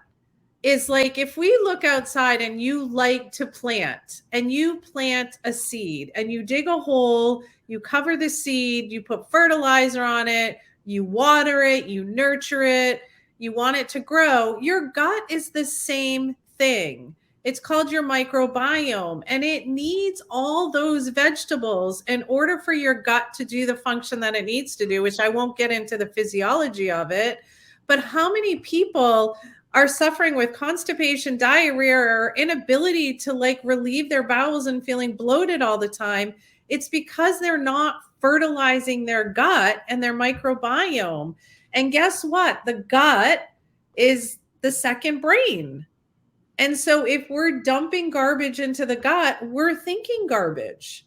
is like, if we look outside and you like to plant, and you plant a seed and you dig a hole, you cover the seed, you put fertilizer on it, you water it, you nurture it, you want it to grow. Your gut is the same thing. It's called your microbiome, and it needs all those vegetables in order for your gut to do the function that it needs to do, which I won't get into the physiology of it. But how many people are suffering with constipation, diarrhea, or inability to like relieve their bowels and feeling bloated all the time? It's because they're not fertilizing their gut and their microbiome. And guess what? The gut is the second brain. And so if we're dumping garbage into the gut, we're thinking garbage.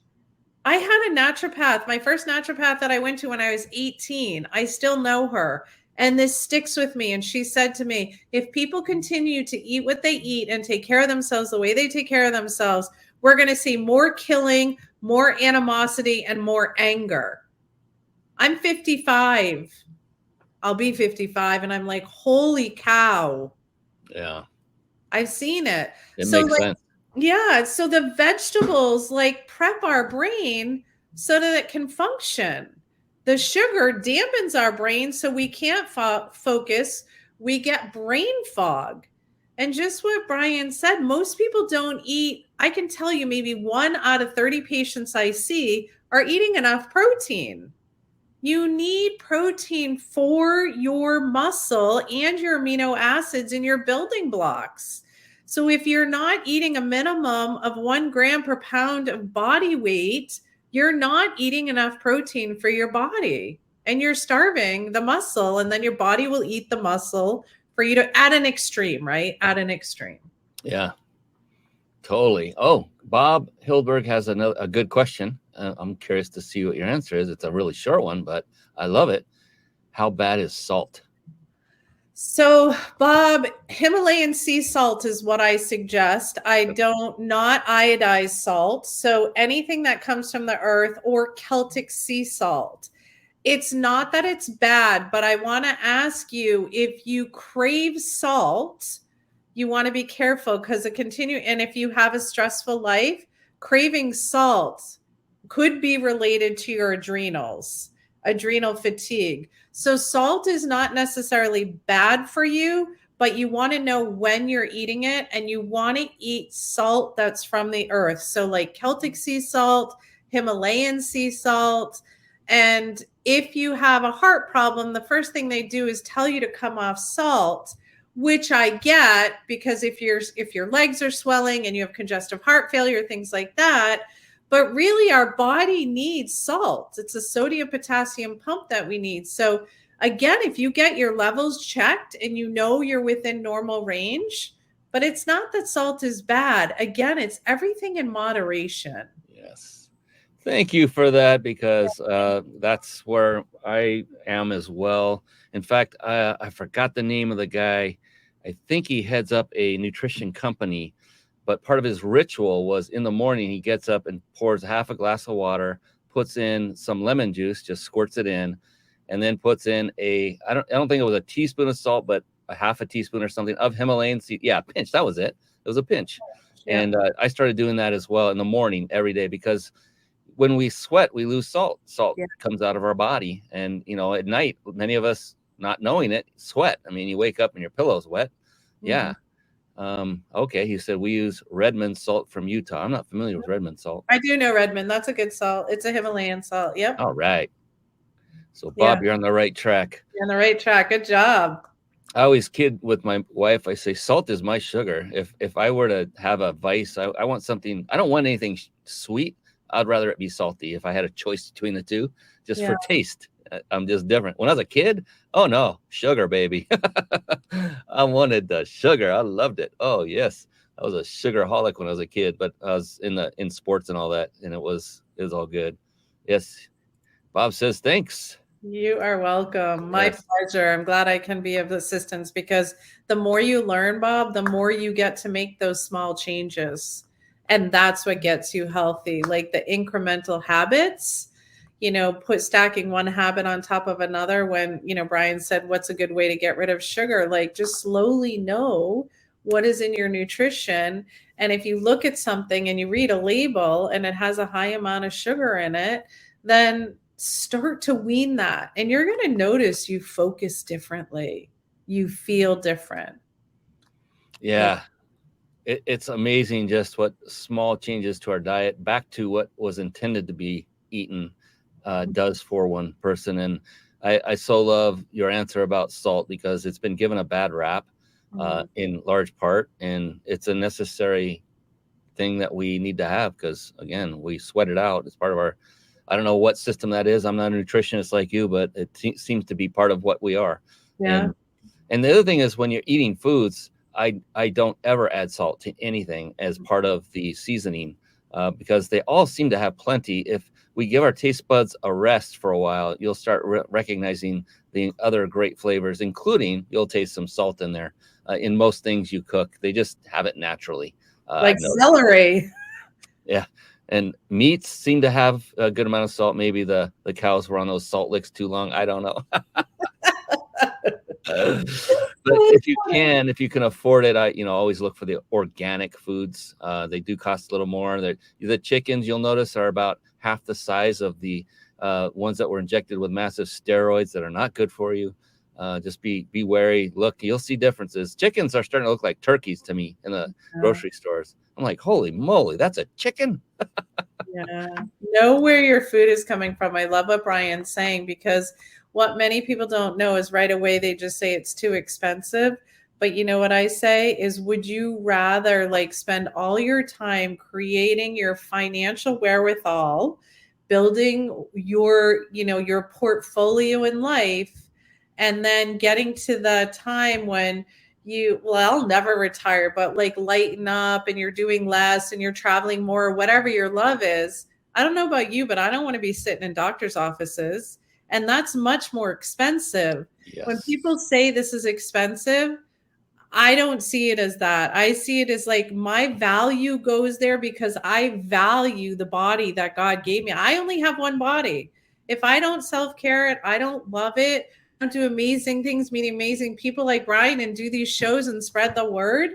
I had a naturopath, my first naturopath that I went to when I was 18. I still know her. And this sticks with me. And she said to me, if people continue to eat what they eat and take care of themselves the way they take care of themselves, we're going to see more killing, more animosity, and more anger. I'm 55. I'll be 55. And I'm like, holy cow. Yeah. I've seen it. It makes sense. Yeah. So the vegetables like prep our brain so that it can function. The sugar dampens our brain so we can't focus. We get brain fog. And just what Brian said, most people don't eat. I can tell you maybe 1 out of 30 patients I see are eating enough protein. You need protein for your muscle and your amino acids and your building blocks. So if you're not eating a minimum of 1 gram per pound of body weight, you're not eating enough protein for your body and you're starving the muscle, and then your body will eat the muscle for you to at an extreme, right? At an extreme. Yeah, totally. Oh, Bob Hildberg has a good question. I'm curious to see what your answer is. It's a really short one, but I love it. How bad is salt? So, Bob, Himalayan sea salt is what I suggest. I don't not iodized salt. So anything that comes from the earth or Celtic sea salt. It's not that it's bad, but I want to ask you, if you crave salt, you want to be careful because it continue. And if you have a stressful life, craving salt could be related to your adrenal fatigue. So salt is not necessarily bad for you, but you want to know when you're eating it, and you want to eat salt that's from the earth. So like Celtic sea salt, Himalayan sea salt. And if you have a heart problem, the first thing they do is tell you to come off salt, which I get, because if your legs are swelling and you have congestive heart failure, things like that. But really, our body needs salt. It's a sodium potassium pump that we need. So again, if you get your levels checked and you know you're within normal range, but it's not that salt is bad. Again, it's everything in moderation. Yes. Thank you for that, because that's where I am as well. In fact, I forgot the name of the guy. I think he heads up a nutrition company. But part of his ritual was in the morning, he gets up and pours half a glass of water, puts in some lemon juice, just squirts it in, and then puts in I don't think it was a teaspoon of salt, but a half a teaspoon or something of Himalayan sea. Yeah, pinch. That was it. It was a pinch. Yeah. And I started doing that as well in the morning every day, because when we sweat, we lose salt. Salt comes out of our body. And, at night, many of us, not knowing it, sweat. I mean, you wake up and your pillow's wet. Mm-hmm. Yeah. Okay, he said we use Redmond salt from Utah. I'm not familiar with Redmond salt. I do know Redmond. That's a good salt. It's a Himalayan salt. Yep. All right. So, Bob, you're on the right track. You're on the right track. Good job. I always kid with my wife. I say salt is my sugar. If I were to have a vice, I want something. I don't want anything sweet. I'd rather it be salty if I had a choice between the two, just for taste. I'm just different. When I was a kid, oh no, sugar, baby. I wanted the sugar. I loved it. Oh yes, I was a sugaraholic when I was a kid, but I was in sports and all that, and it was all good. Yes, Bob says thanks. You are welcome. My pleasure. I'm glad I can be of assistance, because the more you learn, Bob, the more you get to make those small changes, and that's what gets you healthy. Like the incremental habits. Stacking one habit on top of another. When, Brian said, what's a good way to get rid of sugar? Like, just slowly know what is in your nutrition. And if you look at something and you read a label and it has a high amount of sugar in it, then start to wean that. And you're going to notice you focus differently. You feel different. Yeah. It's amazing just what small changes to our diet, back to what was intended to be eaten, does for one person. And I so love your answer about salt, because it's been given a bad rap in large part, and it's a necessary thing that we need to have, because again, we sweat it out. It's part of I don't know what system that is. I'm not a nutritionist like you, but it seems to be part of what we are. Yeah. And the other thing is, when you're eating foods, I don't ever add salt to anything as part of the seasoning, because they all seem to have plenty. If we give our taste buds a rest for a while, you'll start recognizing the other great flavors, including you'll taste some salt in there. In most things you cook, they just have it naturally. Like I've noticed. celery. Yeah. And meats seem to have a good amount of salt. Maybe the cows were on those salt licks too long. I don't know. But if you can afford it, I always look for the organic foods. They do cost a little more. The chickens, you'll notice, are about half the size of the ones that were injected with massive steroids that are not good for you. Just be wary. Look, you'll see differences. Chickens are starting to look like turkeys to me in the grocery stores. I'm like, holy moly, that's a chicken. Yeah. Know where your food is coming from. I love what Brian's saying, because what many people don't know is right away they just say it's too expensive. But you know what I say is, would you rather like spend all your time creating your financial wherewithal, building your, your portfolio in life, and then getting to the time when I'll never retire, but like lighten up and you're doing less and you're traveling more, whatever your love is. I don't know about you, but I don't want to be sitting in doctor's offices. And that's much more expensive. Yes. When people say this is expensive, I don't see it as that. I see it as like my value goes there because I value the body that God gave me. I only have one body. If I don't self-care it, I don't love it, I don't do amazing things, meet amazing people like Brian and do these shows and spread the word.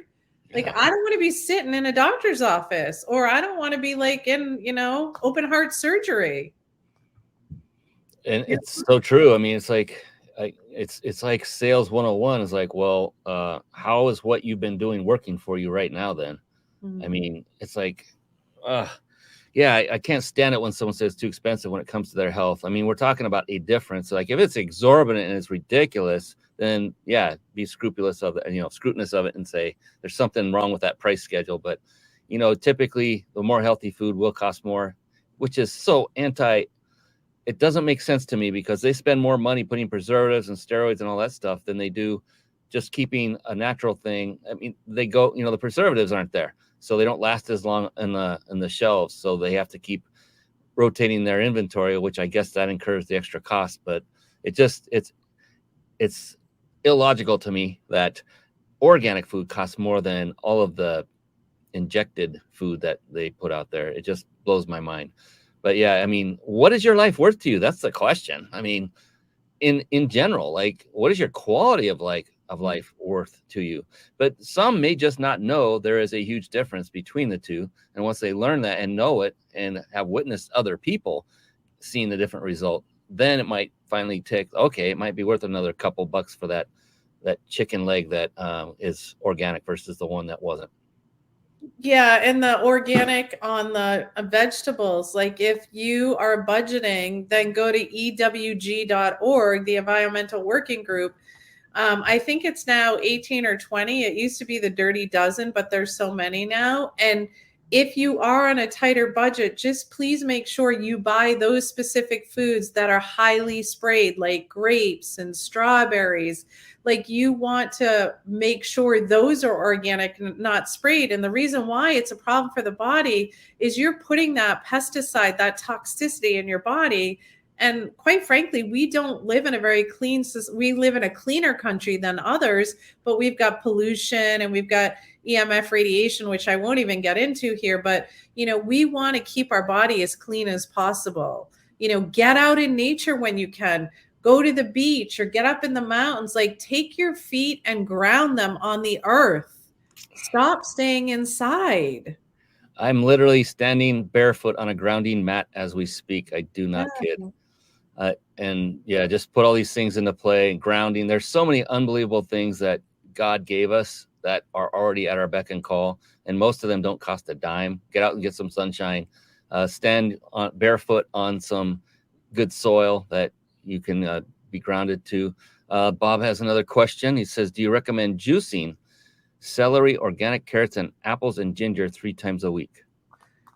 Like, I don't want to be sitting in a doctor's office, or I don't want to be like in, open heart surgery. And it's so true. I mean, it's like, it's like sales 101 is like, well, how is what you've been doing working for you right now then? I mean, it's like, yeah, I can't stand it when someone says it's too expensive when it comes to their health. I mean, we're talking about a difference. Like, if it's exorbitant and it's ridiculous, then yeah, be scrupulous of it, scrutinous of it, and say there's something wrong with that price schedule. But typically the more healthy food will cost more, which is so it doesn't make sense to me, because they spend more money putting preservatives and steroids and all that stuff than they do just keeping a natural thing. I mean, they go, the preservatives aren't there, so they don't last as long in the shelves. So they have to keep rotating their inventory, which I guess that incurs the extra cost. But it's illogical to me that organic food costs more than all of the injected food that they put out there. It just blows my mind. But yeah, I mean, what is your life worth to you? That's the question. I mean, in general, like, what is your quality of life worth to you? But some may just not know there is a huge difference between the two. And once they learn that and know it and have witnessed other people seeing the different result, then it might finally take, okay, it might be worth another couple bucks for that chicken leg that is organic versus the one that wasn't. Yeah, and the organic on the vegetables, like if you are budgeting, then go to ewg.org, the Environmental Working Group. I think it's now 18 or 20. It used to be the dirty dozen, but there's so many now. And if you are on a tighter budget, just please make sure you buy those specific foods that are highly sprayed, like grapes and strawberries. Like, you want to make sure those are organic, not sprayed. And the reason why it's a problem for the body is you're putting that pesticide, that toxicity in your body. And quite frankly, we don't live in a very clean, we live in a cleaner country than others, but we've got pollution and we've got EMF radiation, which I won't even get into here. But, we want to keep our body as clean as possible. Get out in nature when you can. Go to the beach or get up in the mountains. Like, take your feet and ground them on the earth. Stop staying inside. I'm literally standing barefoot on a grounding mat as we speak. I do not kid. And yeah, just put all these things into play. Grounding. There's so many unbelievable things that God gave us that are already at our beck and call, and most of them don't cost a dime. Get out and get some sunshine. Stand barefoot on some good soil that you can be grounded to. Bob has another question. He says, do you recommend juicing celery, organic carrots, and apples and ginger 3 times a week?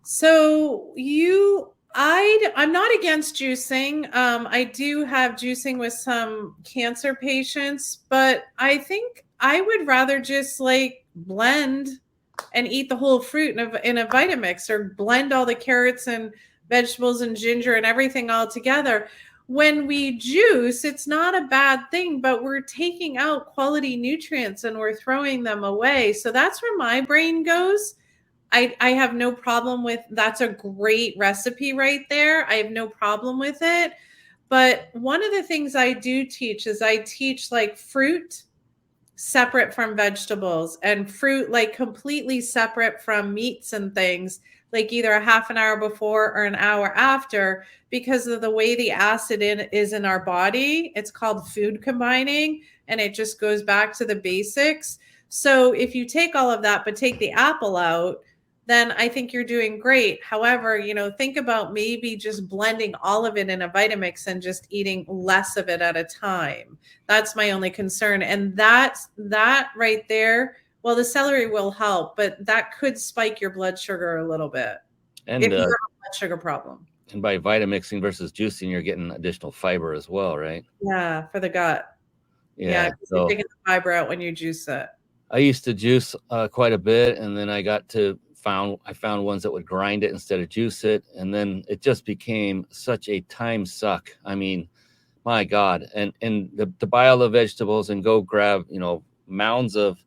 So I'm not against juicing. I do have juicing with some cancer patients, but I think I would rather just like blend and eat the whole fruit in a Vitamix, or blend all the carrots and vegetables and ginger and everything all together. When we juice, it's not a bad thing, but we're taking out quality nutrients and we're throwing them away. So that's where my brain goes. I have no problem with, that's a great recipe right there. I have no problem with it. But one of the things I do teach is I teach like fruit separate from vegetables, and fruit like completely separate from meats and things, like either a half an hour before or an hour after, because of the way the acid is in our body. It's called food combining, and it just goes back to the basics. So if you take all of that but take the apple out, then I think you're doing great. However, think about maybe just blending all of it in a Vitamix and just eating less of it at a time. That's my only concern. And that right there, well, the celery will help, but that could spike your blood sugar a little bit And if you have a blood sugar problem. and by Vitamixing versus juicing, you're getting additional fiber as well, right? Yeah, for the gut. Yeah. You're So taking the fiber out when you juice it. I used to juice quite a bit, and then I found ones that would grind it instead of juice it, and then it just became such a time suck. I mean, my God. And to buy all the vegetables and go grab, mounds of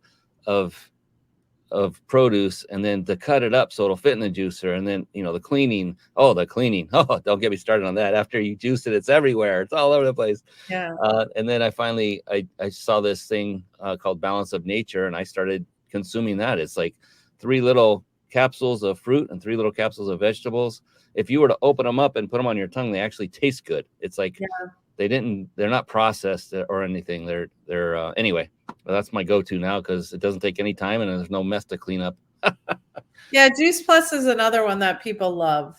produce, and then to cut it up so it'll fit in the juicer, and then the cleaning. Oh, don't get me started on that. After you juice it, it's everywhere, it's all over the place. Yeah. And then I finally I saw this thing called Balance of Nature, and I started consuming that. It's like 3 little capsules of fruit and 3 little capsules of vegetables. If you were to open them up and put them on your tongue, they actually taste good. It's like they're not processed or anything. They're anyway. Well, that's my go-to now because it doesn't take any time and there's no mess to clean up. Yeah, Juice Plus is another one that people love.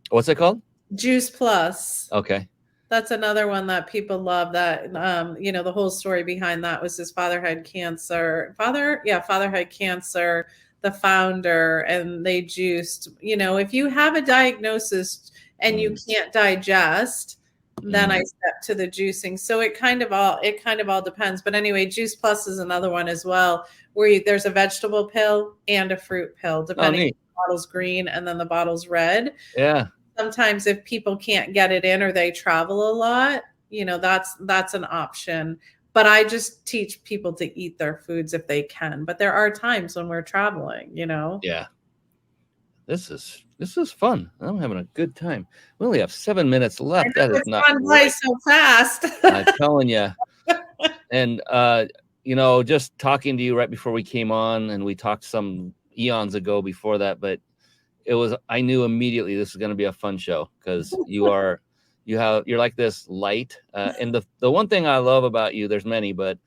What's it called? Juice Plus. Okay. That's another one that people love. That the whole story behind that was his father had cancer. Father had cancer, the founder, and they juiced. If you have a diagnosis and you can't digest, then I step to the juicing. So it kind of all depends. But anyway, Juice Plus is another one as well, where there's a vegetable pill and a fruit pill, depending if the bottle's green and then the bottle's red. Yeah. Sometimes if people can't get it in or they travel a lot, that's an option. But I just teach people to eat their foods if they can. But there are times when we're traveling, Yeah. This is fun. I'm having a good time. We only have 7 minutes left. That is not gone by so fast. I'm telling you. And just talking to you right before we came on, and we talked some eons ago before that, but I knew immediately this is going to be a fun show because you're like this light. And the one thing I love about you, there's many, but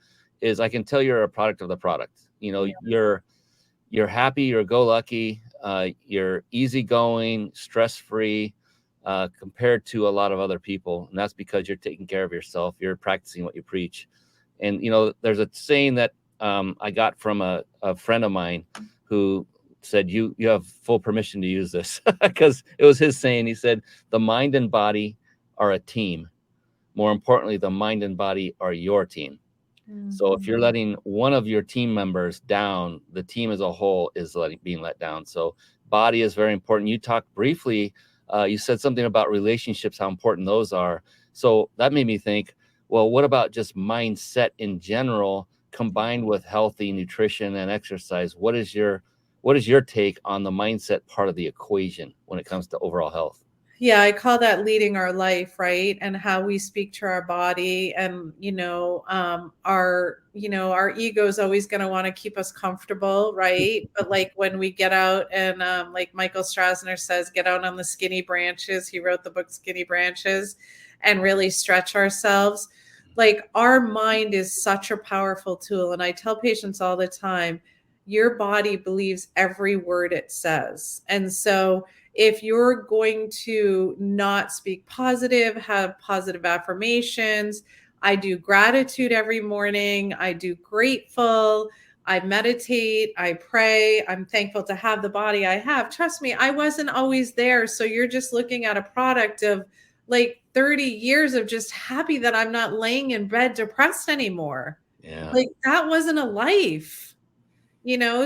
is I can tell you're a product of the product. You're happy, you're go-lucky, you're easyogoing, stress-free, compared to a lot of other people. And that's because you're taking care of yourself. You're practicing what you preach. And, there's a saying that I got from a friend of mine who said, you have full permission to use this because it was his saying. He said, the mind and body are a team. More importantly, the mind and body are your team. Mm-hmm. So if you're letting one of your team members down, the team as a whole is being let down. So body is very important. You talked briefly, you said something about relationships, how important those are. So that made me think, well, what about just mindset in general combined with healthy nutrition and exercise? What is your take on the mindset part of the equation when it comes to overall health? Yeah, I call that leading our life, right? And how we speak to our body, and our ego is always going to want to keep us comfortable, right? But like when we get out and like Michael Strassner says, get out on the skinny branches. He wrote the book Skinny Branches, and really stretch ourselves. Like our mind is such a powerful tool, and I tell patients all the time, your body believes every word it says. And so if you're going to not speak positive, have positive affirmations, I do gratitude every morning. I do grateful. I meditate, I pray, I'm thankful to have the body I have. Trust me, I wasn't always there. So you're just looking at a product of like 30 years of just happy that I'm not laying in bed depressed anymore. Yeah. Like that wasn't a life,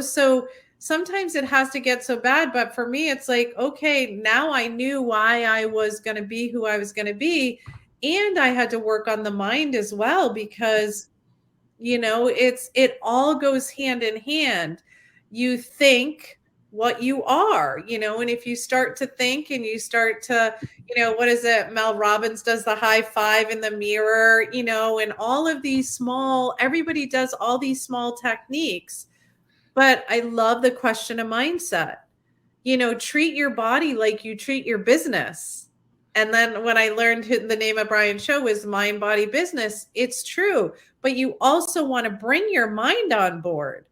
So sometimes it has to get so bad. But for me, it's like, okay, now I knew why I was going to be who I was going to be. And I had to work on the mind as well, because it all goes hand in hand. You think what you are, and if you start to think and you start to, what is it? Mel Robbins does the high five in the mirror, and all of these everybody does all these small techniques. But I love the question of mindset. Treat your body like you treat your business. And then when I learned the name of Brian's show was Mind Body Business, it's true. But you also want to bring your mind on board.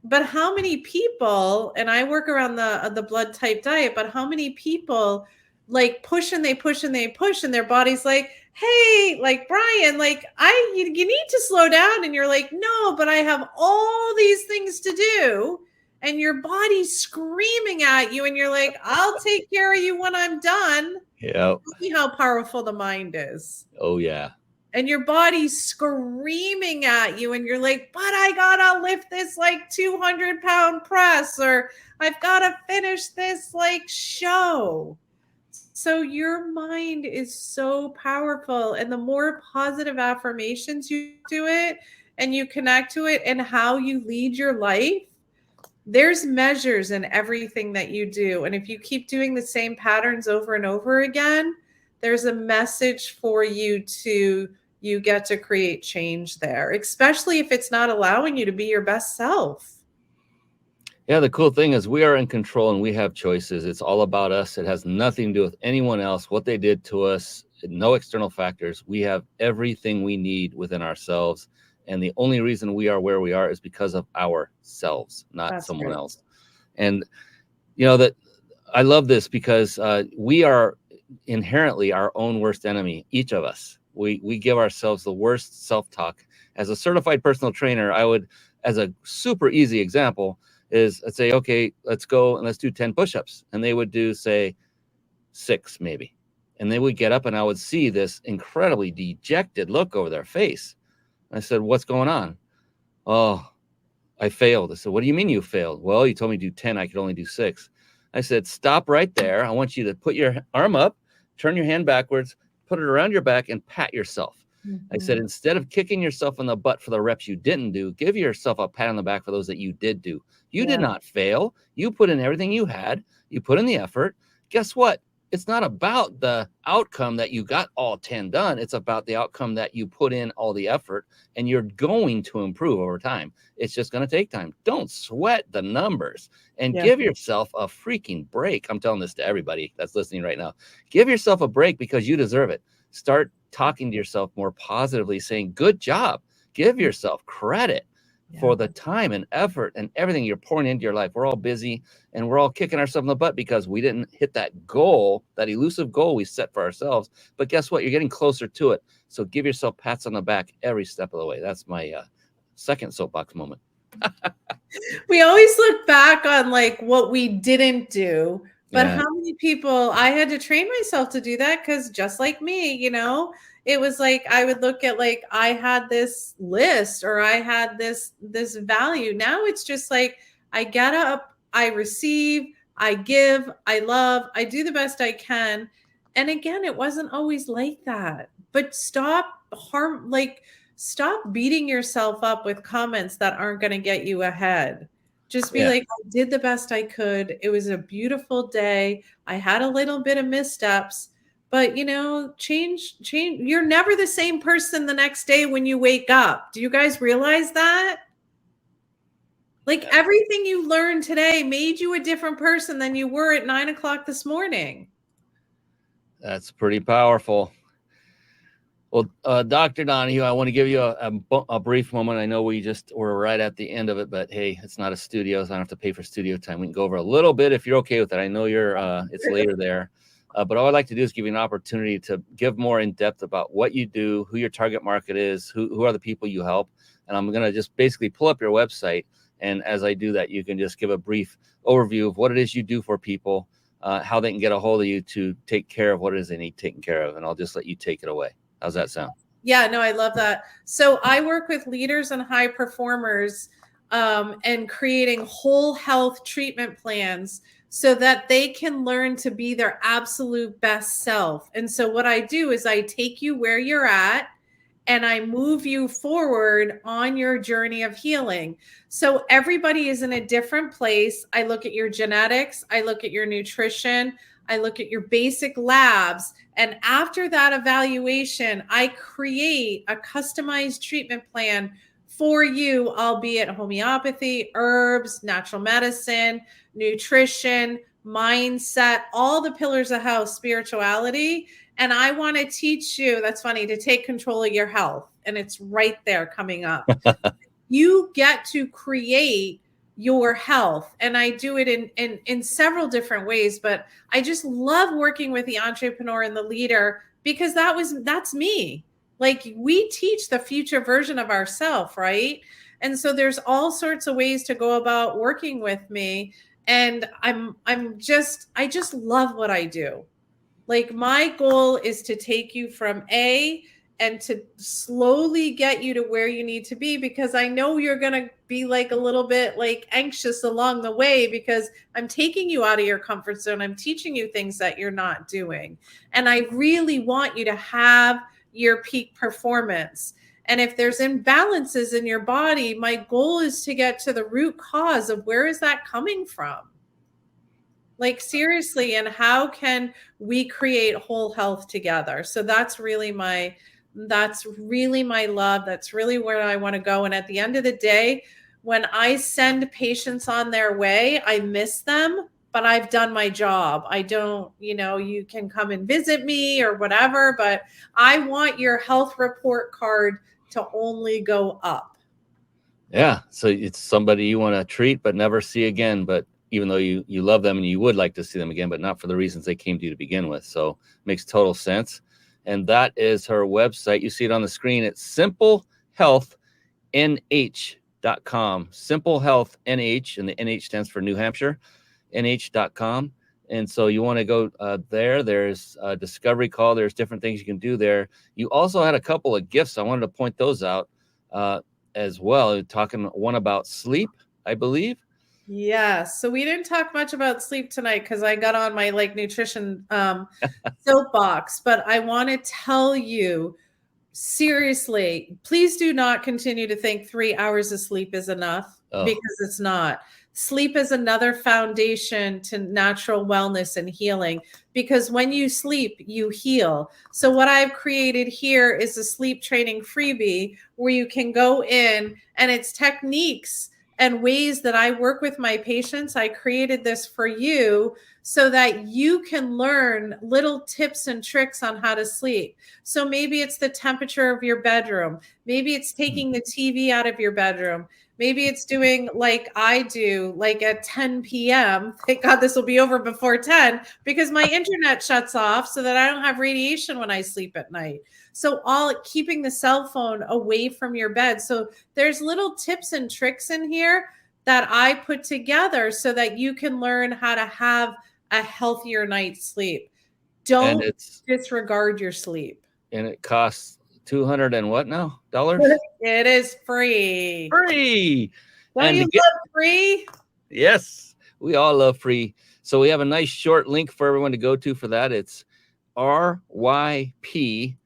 But how many people, and I work around the blood type diet, but how many people like push and they push and they push, and their body's like, hey, like Brian, like you need to slow down. And you're like, no, but I have all these things to do. And your body's screaming at you, and you're like, I'll take care of you when I'm done. Yeah. See how powerful the mind is. Oh, yeah. And your body's screaming at you, and you're like, but I gotta lift this like 200-pound press, or I've gotta finish this like show. So your mind is so powerful. And the more positive affirmations you do it and you connect to it and how you lead your life, there's measures in everything that you do. And if you keep doing the same patterns over and over again, there's a message for you get to create change there, especially if it's not allowing you to be your best self. Yeah, the cool thing is we are in control and we have choices. It's all about us. It has nothing to do with anyone else, what they did to us, no external factors. We have everything we need within ourselves. And the only reason we are where we are is because of ourselves, not That's someone great. else. And, that I love this because we are inherently our own worst enemy, each of us. We give ourselves the worst self-talk. As a certified personal trainer, I would, as a super easy example, is I'd say, okay, let's go and let's do 10 push-ups. And they would do, say, 6 maybe. And they would get up and I would see this incredibly dejected look over their face. I said, what's going on? Oh, I failed. I said, what do you mean you failed? Well, you told me to do 10. I could only do 6. I said, stop right there. I want you to put your arm up, turn your hand backwards, put it around your back and pat yourself. I said, instead of kicking yourself in the butt for the reps you didn't do, give yourself a pat on the back for those that you did do. You did not fail. You put in everything you had. You put in the effort. Guess what? It's not about the outcome that you got all 10 done. It's about the outcome that you put in all the effort, and you're going to improve over time. It's just going to take time. Don't sweat the numbers and give yourself a freaking break. I'm telling this to everybody that's listening right now. Give yourself a break because you deserve it. Start talking to yourself more positively, saying, good job. Give yourself credit for the time and effort and everything you're pouring into your life. We're all busy and we're all kicking ourselves in the butt because we didn't hit that goal, that elusive goal we set for ourselves. But guess what? You're getting closer to it. So give yourself pats on the back every step of the way. That's my second soapbox moment. We always look back on like what we didn't do, but how many people, I had to train myself to do that, because just like me, it was like I would look at like I had this list or I had this value. Now it's just like I get up, I receive, I give, I love, I do the best I can. And again, it wasn't always like that. But stop beating yourself up with comments that aren't going to get you ahead. Just be like, I did the best I could. It was a beautiful day. I had a little bit of missteps. But, change. You're never the same person the next day when you wake up. Do you guys realize that? Like everything you learned today made you a different person than you were at 9 o'clock this morning. That's pretty powerful. Well, Dr. Donahue, I want to give you a brief moment. I know we're right at the end of it, but hey, it's not a studio, so I don't have to pay for studio time. We can go over a little bit if you're okay with it. I know it's later there. But all I'd like to do is give you an opportunity to give more in depth about what you do, who your target market is, who are the people you help. And I'm going to just basically pull up your website And as I do that, you can just give a brief overview of what it is you do for people, how they can get a hold of you to take care of what it is they need taken care of. And I'll just let you take it away. How's that sound? Yeah, no, I love that. So I work with leaders and high performers and creating whole health treatment plans so that they can learn to be their absolute best self. And so what I do is I take you where you're at and I move you forward on your journey of healing. So everybody is in a different place. I look at your genetics, I look at your nutrition, I look at your basic labs. And after that evaluation, I create a customized treatment plan for you, albeit homeopathy, herbs, natural medicine, nutrition, mindset, all the pillars of health, spirituality. And I want to teach you, that's funny, to take control of your health. And it's right there coming up. You get to create your health. And I do it in several different ways, but I just love working with the entrepreneur and the leader because that's me. Like, we teach the future version of ourselves, right? And so there's all sorts of ways to go about working with me. And I just love what I do. Like, my goal is to take you from A and to slowly get you to where you need to be, because I know you're going to be like a little bit like anxious along the way, because I'm taking you out of your comfort zone. I'm teaching you things that you're not doing. And I really want you to have your peak performance. And if there's imbalances in your body, my goal is to get to the root cause of where is that coming from? Like, seriously, and how can we create whole health together? So that's really my love. That's really where I want to go. And at the end of the day, when I send patients on their way, I miss them, but I've done my job. I don't, you can come and visit me or whatever, but I want your health report card to only go up. Yeah. So it's somebody you want to treat, but never see again. But even though you love them and you would like to see them again, but not for the reasons they came to you to begin with. So makes total sense. And that is her website. You see it on the screen. It's simplehealthnh.com. Simple Health NH, and the NH stands for New Hampshire, nh.com. And so you want to go there. There's a discovery call. There's different things you can do there. You also had a couple of gifts. I wanted to point those out as well. Talking one about sleep, I believe. Yeah. So we didn't talk much about sleep tonight because I got on my nutrition soapbox, but I want to tell you, seriously, please do not continue to think 3 hours of sleep is enough, because it's not. Sleep is another foundation to natural wellness and healing, because when you sleep, you heal. So what I've created here is a sleep training freebie where you can go in, and it's techniques and ways that I work with my patients. I created this for you so that you can learn little tips and tricks on how to sleep. So maybe it's the temperature of your bedroom. Maybe it's taking the TV out of your bedroom. Maybe it's doing like I do, like at 10 p.m. Thank God this will be over before 10, because my internet shuts off so that I don't have radiation when I sleep at night. So all keeping the cell phone away from your bed. So there's little tips and tricks in here that I put together so that you can learn how to have a healthier night's sleep. Don't disregard your sleep. And it costs $200 and what now? Dollars? It is free. Free. Don't you love free? Yes, we all love free. So we have a nice short link for everyone to go to for that. It's ryp.im/sleep,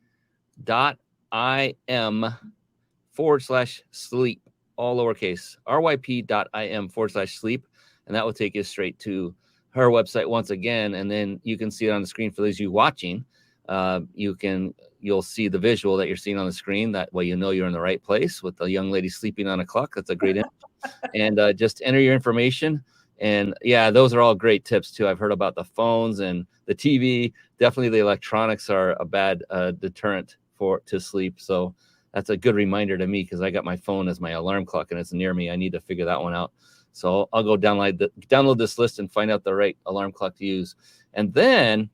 all lowercase, ryp.im/sleep. And that will take you straight to her website once again. And then you can see it on the screen for those of you watching. You'll see the visual that you're seeing on the screen. That way you know you're in the right place with the young lady sleeping on a clock. That's a great image. And just enter your information. And yeah, those are all great tips too. I've heard about the phones and the TV. Definitely the electronics are a bad deterrent to sleep. So that's a good reminder to me, because I got my phone as my alarm clock and it's near me. I need to figure that one out. So I'll go download this list and find out the right alarm clock to use. And then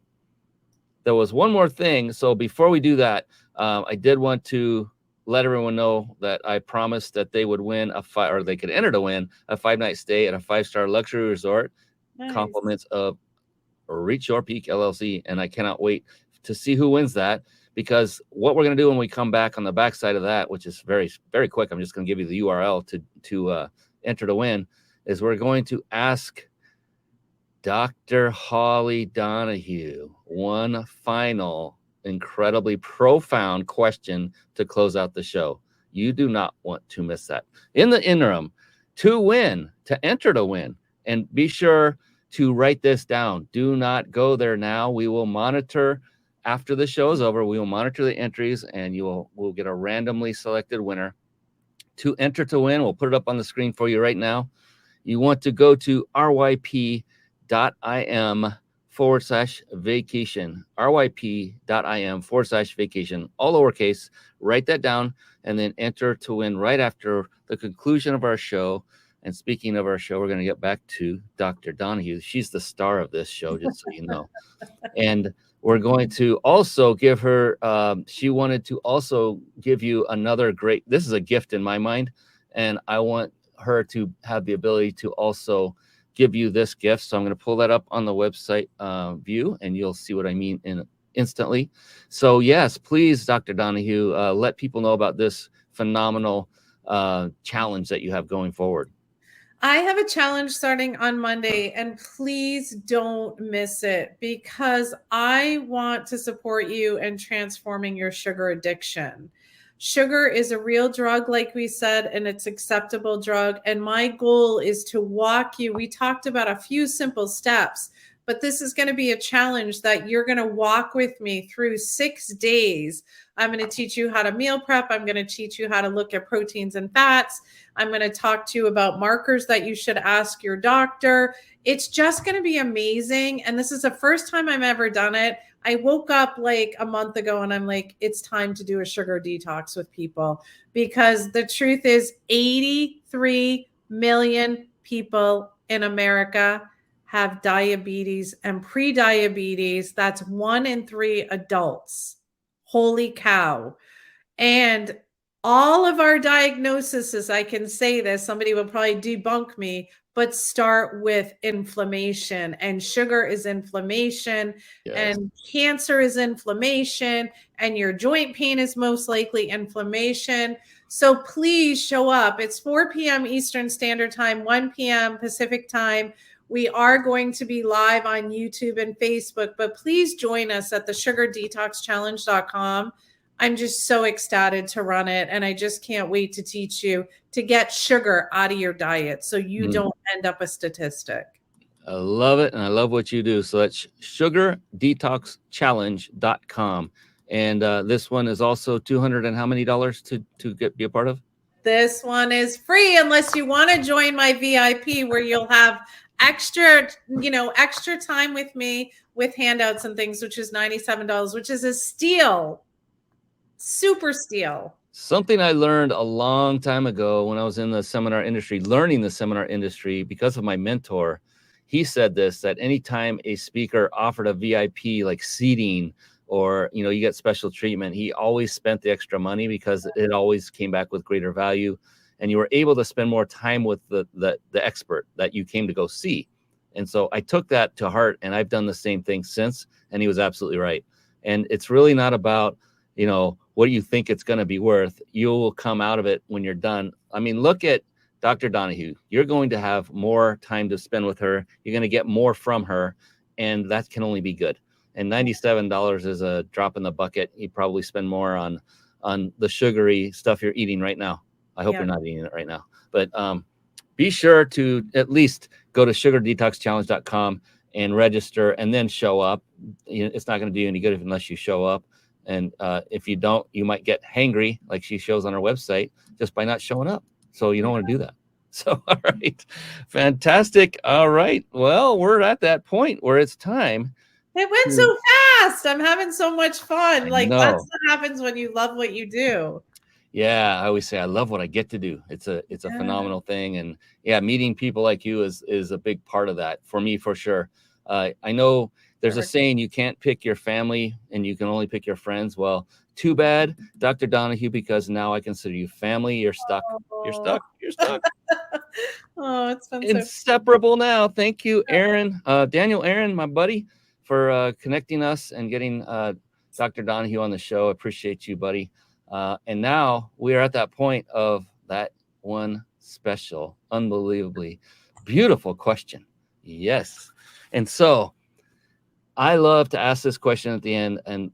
there was one more thing. So before we do that, I did want to let everyone know that I promised that they would win or they could enter to win a 5-night stay at a 5-star luxury resort, Nice. compliments of Reach Your Peak LLC. And I cannot wait to see who wins that, because what we're going to do when we come back on the backside of that, which is very, very quick, I'm just going to give you the URL to enter to win, is we're going to ask Dr. Holly Donahue one final, incredibly profound question to close out the show. You do not want to miss that. In the interim, to enter to win, and be sure to write this down. Do not go there now. We will monitor after the show is over. We will monitor the entries, and we'll get a randomly selected winner. To enter to win, we'll put it up on the screen for you right now. You want to go to ryp.im/vacation, ryp.im/vacation, all lowercase. Write that down and then enter to win right after the conclusion of our show. And speaking of our show, we're going to get back to Dr. Donahue. She's the star of this show, just so you know. And we're going to also give her, she wanted to also give you another great, this is a gift in my mind, and I want her to have the ability to also give you this gift. So I'm going to pull that up on the website view, and you'll see what I mean instantly. So yes, please, Dr. Donahue, let people know about this phenomenal challenge that you have going forward. I have a challenge starting on Monday, and please don't miss it, because I want to support you in transforming your sugar addiction. Sugar is a real drug, like we said, and it's an acceptable drug. And my goal is to walk you. We talked about a few simple steps, but this is going to be a challenge that you're going to walk with me through 6 days. I'm going to teach you how to meal prep. I'm going to teach you how to look at proteins and fats. I'm going to talk to you about markers that you should ask your doctor. It's just going to be amazing. And this is the first time I've ever done it. I woke up like a month ago and I'm like, it's time to do a sugar detox with people, because the truth is 83 million people in America have diabetes and pre-diabetes. That's 1 in 3 adults. Holy cow. And all of our diagnoses, I can say this, somebody will probably debunk me, but start with inflammation. And sugar is inflammation, yes. And cancer is inflammation, and your joint pain is most likely inflammation. So please show up. It's 4 p.m. Eastern Standard Time, 1 p.m. Pacific Time. We are going to be live on YouTube and Facebook, but please join us at the sugardetoxchallenge.com. I'm just so ecstatic to run it, and I just can't wait to teach you to get sugar out of your diet so you don't end up a statistic. I love it, and I love what you do. So that's sugardetoxchallenge.com. And this one is also $200 and how many dollars to be a part of? This one is free unless you want to join my VIP, where you'll have extra time with me with handouts and things, which is $97, which is a steal. Super steal. Something I learned a long time ago when I was in the seminar industry, learning the seminar industry because of my mentor. He said this, that anytime a speaker offered a VIP like seating or, you get special treatment, he always spent the extra money because it always came back with greater value. And you were able to spend more time with the expert that you came to go see. And so I took that to heart, and I've done the same thing since. And he was absolutely right. And it's really not about, what do you think it's going to be worth? You will come out of it when you're done. I mean, look at Dr. Donahue. You're going to have more time to spend with her. You're going to get more from her, and that can only be good. And $97 is a drop in the bucket. You probably spend more on the sugary stuff you're eating right now. I hope you're not eating it right now. But be sure to at least go to sugardetoxchallenge.com and register, and then show up. It's not going to do you any good unless you show up. And if you don't, you might get hangry, like she shows on her website, just by not showing up. So you don't want to do that. So, all right. Fantastic. All right. Well, we're at that point where it's time. It went so fast. I'm having so much fun. Like, that's what happens when you love what you do. Yeah, I always say I love what I get to do. It's a phenomenal thing. And meeting people like you is a big part of that for me, for sure. I know there's a saying, you can't pick your family and you can only pick your friends. Well, Too bad, Dr. Donahue, because now I consider you family. You're stuck. You're Oh, stuck. You're stuck. oh, it's been so. Inseparable now. Thank you, Aaron. Daniel Aaron, my buddy, for connecting us and getting Dr. Donahue on the show. Appreciate you, buddy. And now we are at that point of that one special, unbelievably beautiful question. Yes. And so I love to ask this question at the end, and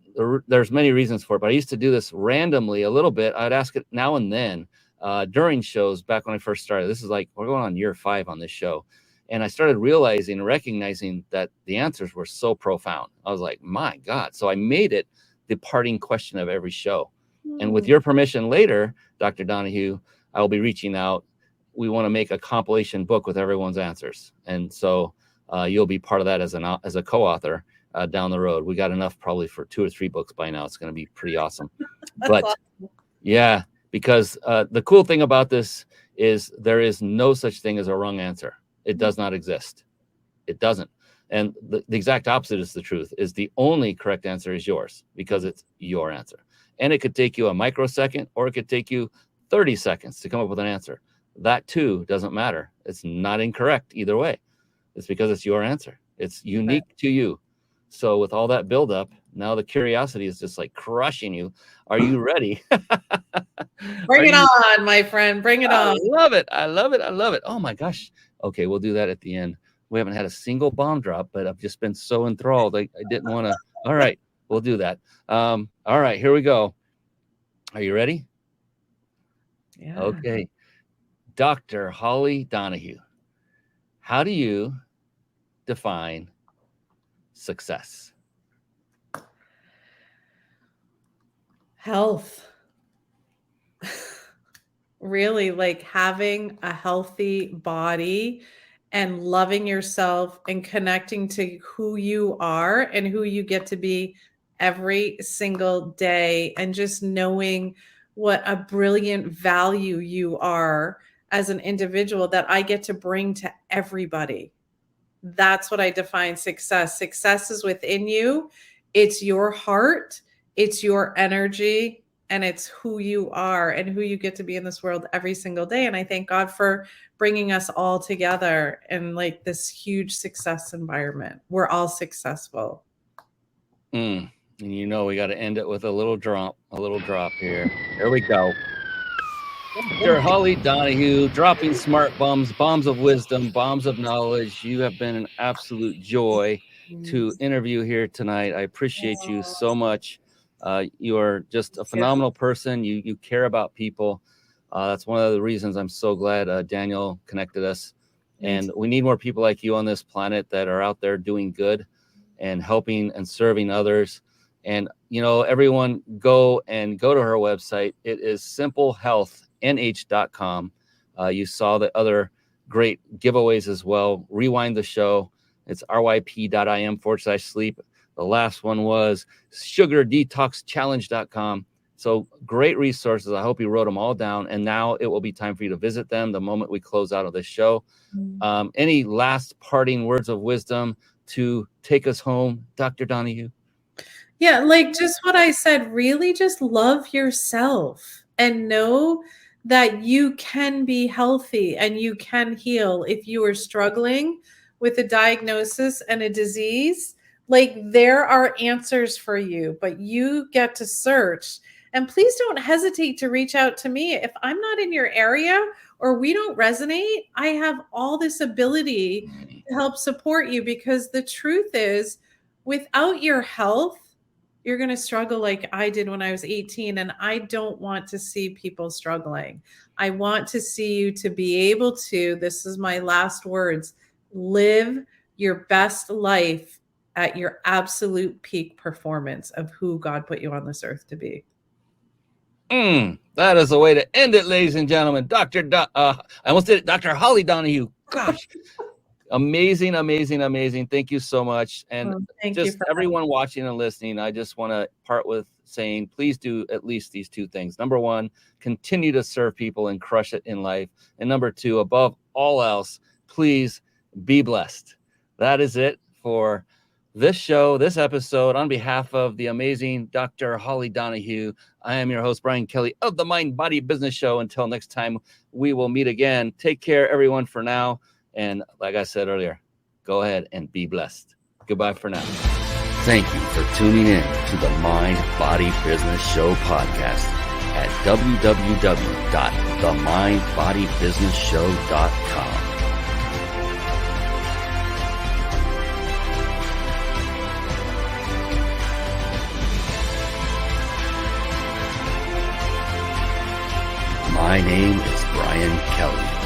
there's many reasons for it, but I used to do this randomly a little bit. I'd ask it now and then during shows back when I first started. This is like, we're going on year 5 on this show. And I started realizing and recognizing that the answers were so profound. I was like, my God. So I made it the parting question of every show. And with your permission later, Dr. Donahue, I will be reaching out. We want to make a compilation book with everyone's answers. And so you'll be part of that as a co-author down the road. We got enough probably for 2 or 3 books by now. It's going to be pretty awesome. But awesome. Yeah, because the cool thing about this is there is no such thing as a wrong answer. It does not exist. It doesn't. And the exact opposite is the truth, is the only correct answer is yours, because it's your answer. And it could take you a microsecond, or it could take you 30 seconds to come up with an answer. That too doesn't matter. It's not incorrect either way. It's because it's your answer. It's unique to you. So with all that buildup, now the curiosity is just like crushing you. Are you ready? Bring it on, my friend. Bring it on. I love it. I love it. I love it. Oh my gosh. Okay, we'll do that at the end. We haven't had a single bomb drop, but I've just been so enthralled. I didn't want to. All right, we'll do that. All right, here we go. Are you ready? Yeah. Okay. Dr. Holly Donahue, how do you define success? Health. Really, like having a healthy body and loving yourself and connecting to who you are and who you get to be every single day, and just knowing what a brilliant value you are as an individual that I get to bring to everybody. That's what I define success. Success is within you. It's your heart, it's your energy, and it's who you are and who you get to be in this world every single day. And I thank God for bringing us all together in like this huge success environment. We're all successful. And you know, we got to end it with a little drop here. There we go. Dr. Holly Donahue, dropping smart bombs of wisdom, bombs of knowledge. You have been an absolute joy to interview here tonight. I appreciate you so much. You are just a phenomenal person. You care about people. That's one of the reasons I'm so glad Daniel connected us. And we need more people like you on this planet that are out there doing good and helping and serving others. And, you know, everyone go to her website. It is simplehealthnh.com. You saw the other great giveaways as well. Rewind the show. It's ryp.im/sleep. The last one was sugardetoxchallenge.com. So great resources. I hope you wrote them all down. And now it will be time for you to visit them the moment we close out of this show. Any last parting words of wisdom to take us home, Dr. Donahue? Yeah, like just what I said, really just love yourself and know that you can be healthy and you can heal. If you are struggling with a diagnosis and a disease, like there are answers for you, but you get to search. And please don't hesitate to reach out to me. If I'm not in your area or we don't resonate, I have all this ability to help support you, because the truth is, without your health, you're going to struggle like I did when I was 18. And I don't want to see people struggling. I want to see you to be able to, this is my last words, live your best life at your absolute peak performance of who God put you on this earth to be. That is the way to end it, ladies and gentlemen. I almost did it. Dr. Holly Donahue. Gosh. Amazing, amazing, amazing. Thank you so much. And just everyone watching and listening, I just want to part with saying, please do at least these 2 things. Number 1, continue to serve people and crush it in life. And number 2, above all else, please be blessed. That is it for this episode, on behalf of the amazing Dr. Holly Donahue. I am your host, Brian Kelly of the Mind Body Business Show. Until next time, we will meet again. Take care, everyone, for now. And like I said earlier, go ahead and be blessed. Goodbye for now. Thank you for tuning in to the Mind Body Business Show podcast at www.themindbodybusinessshow.com. My name is Brian Kelly.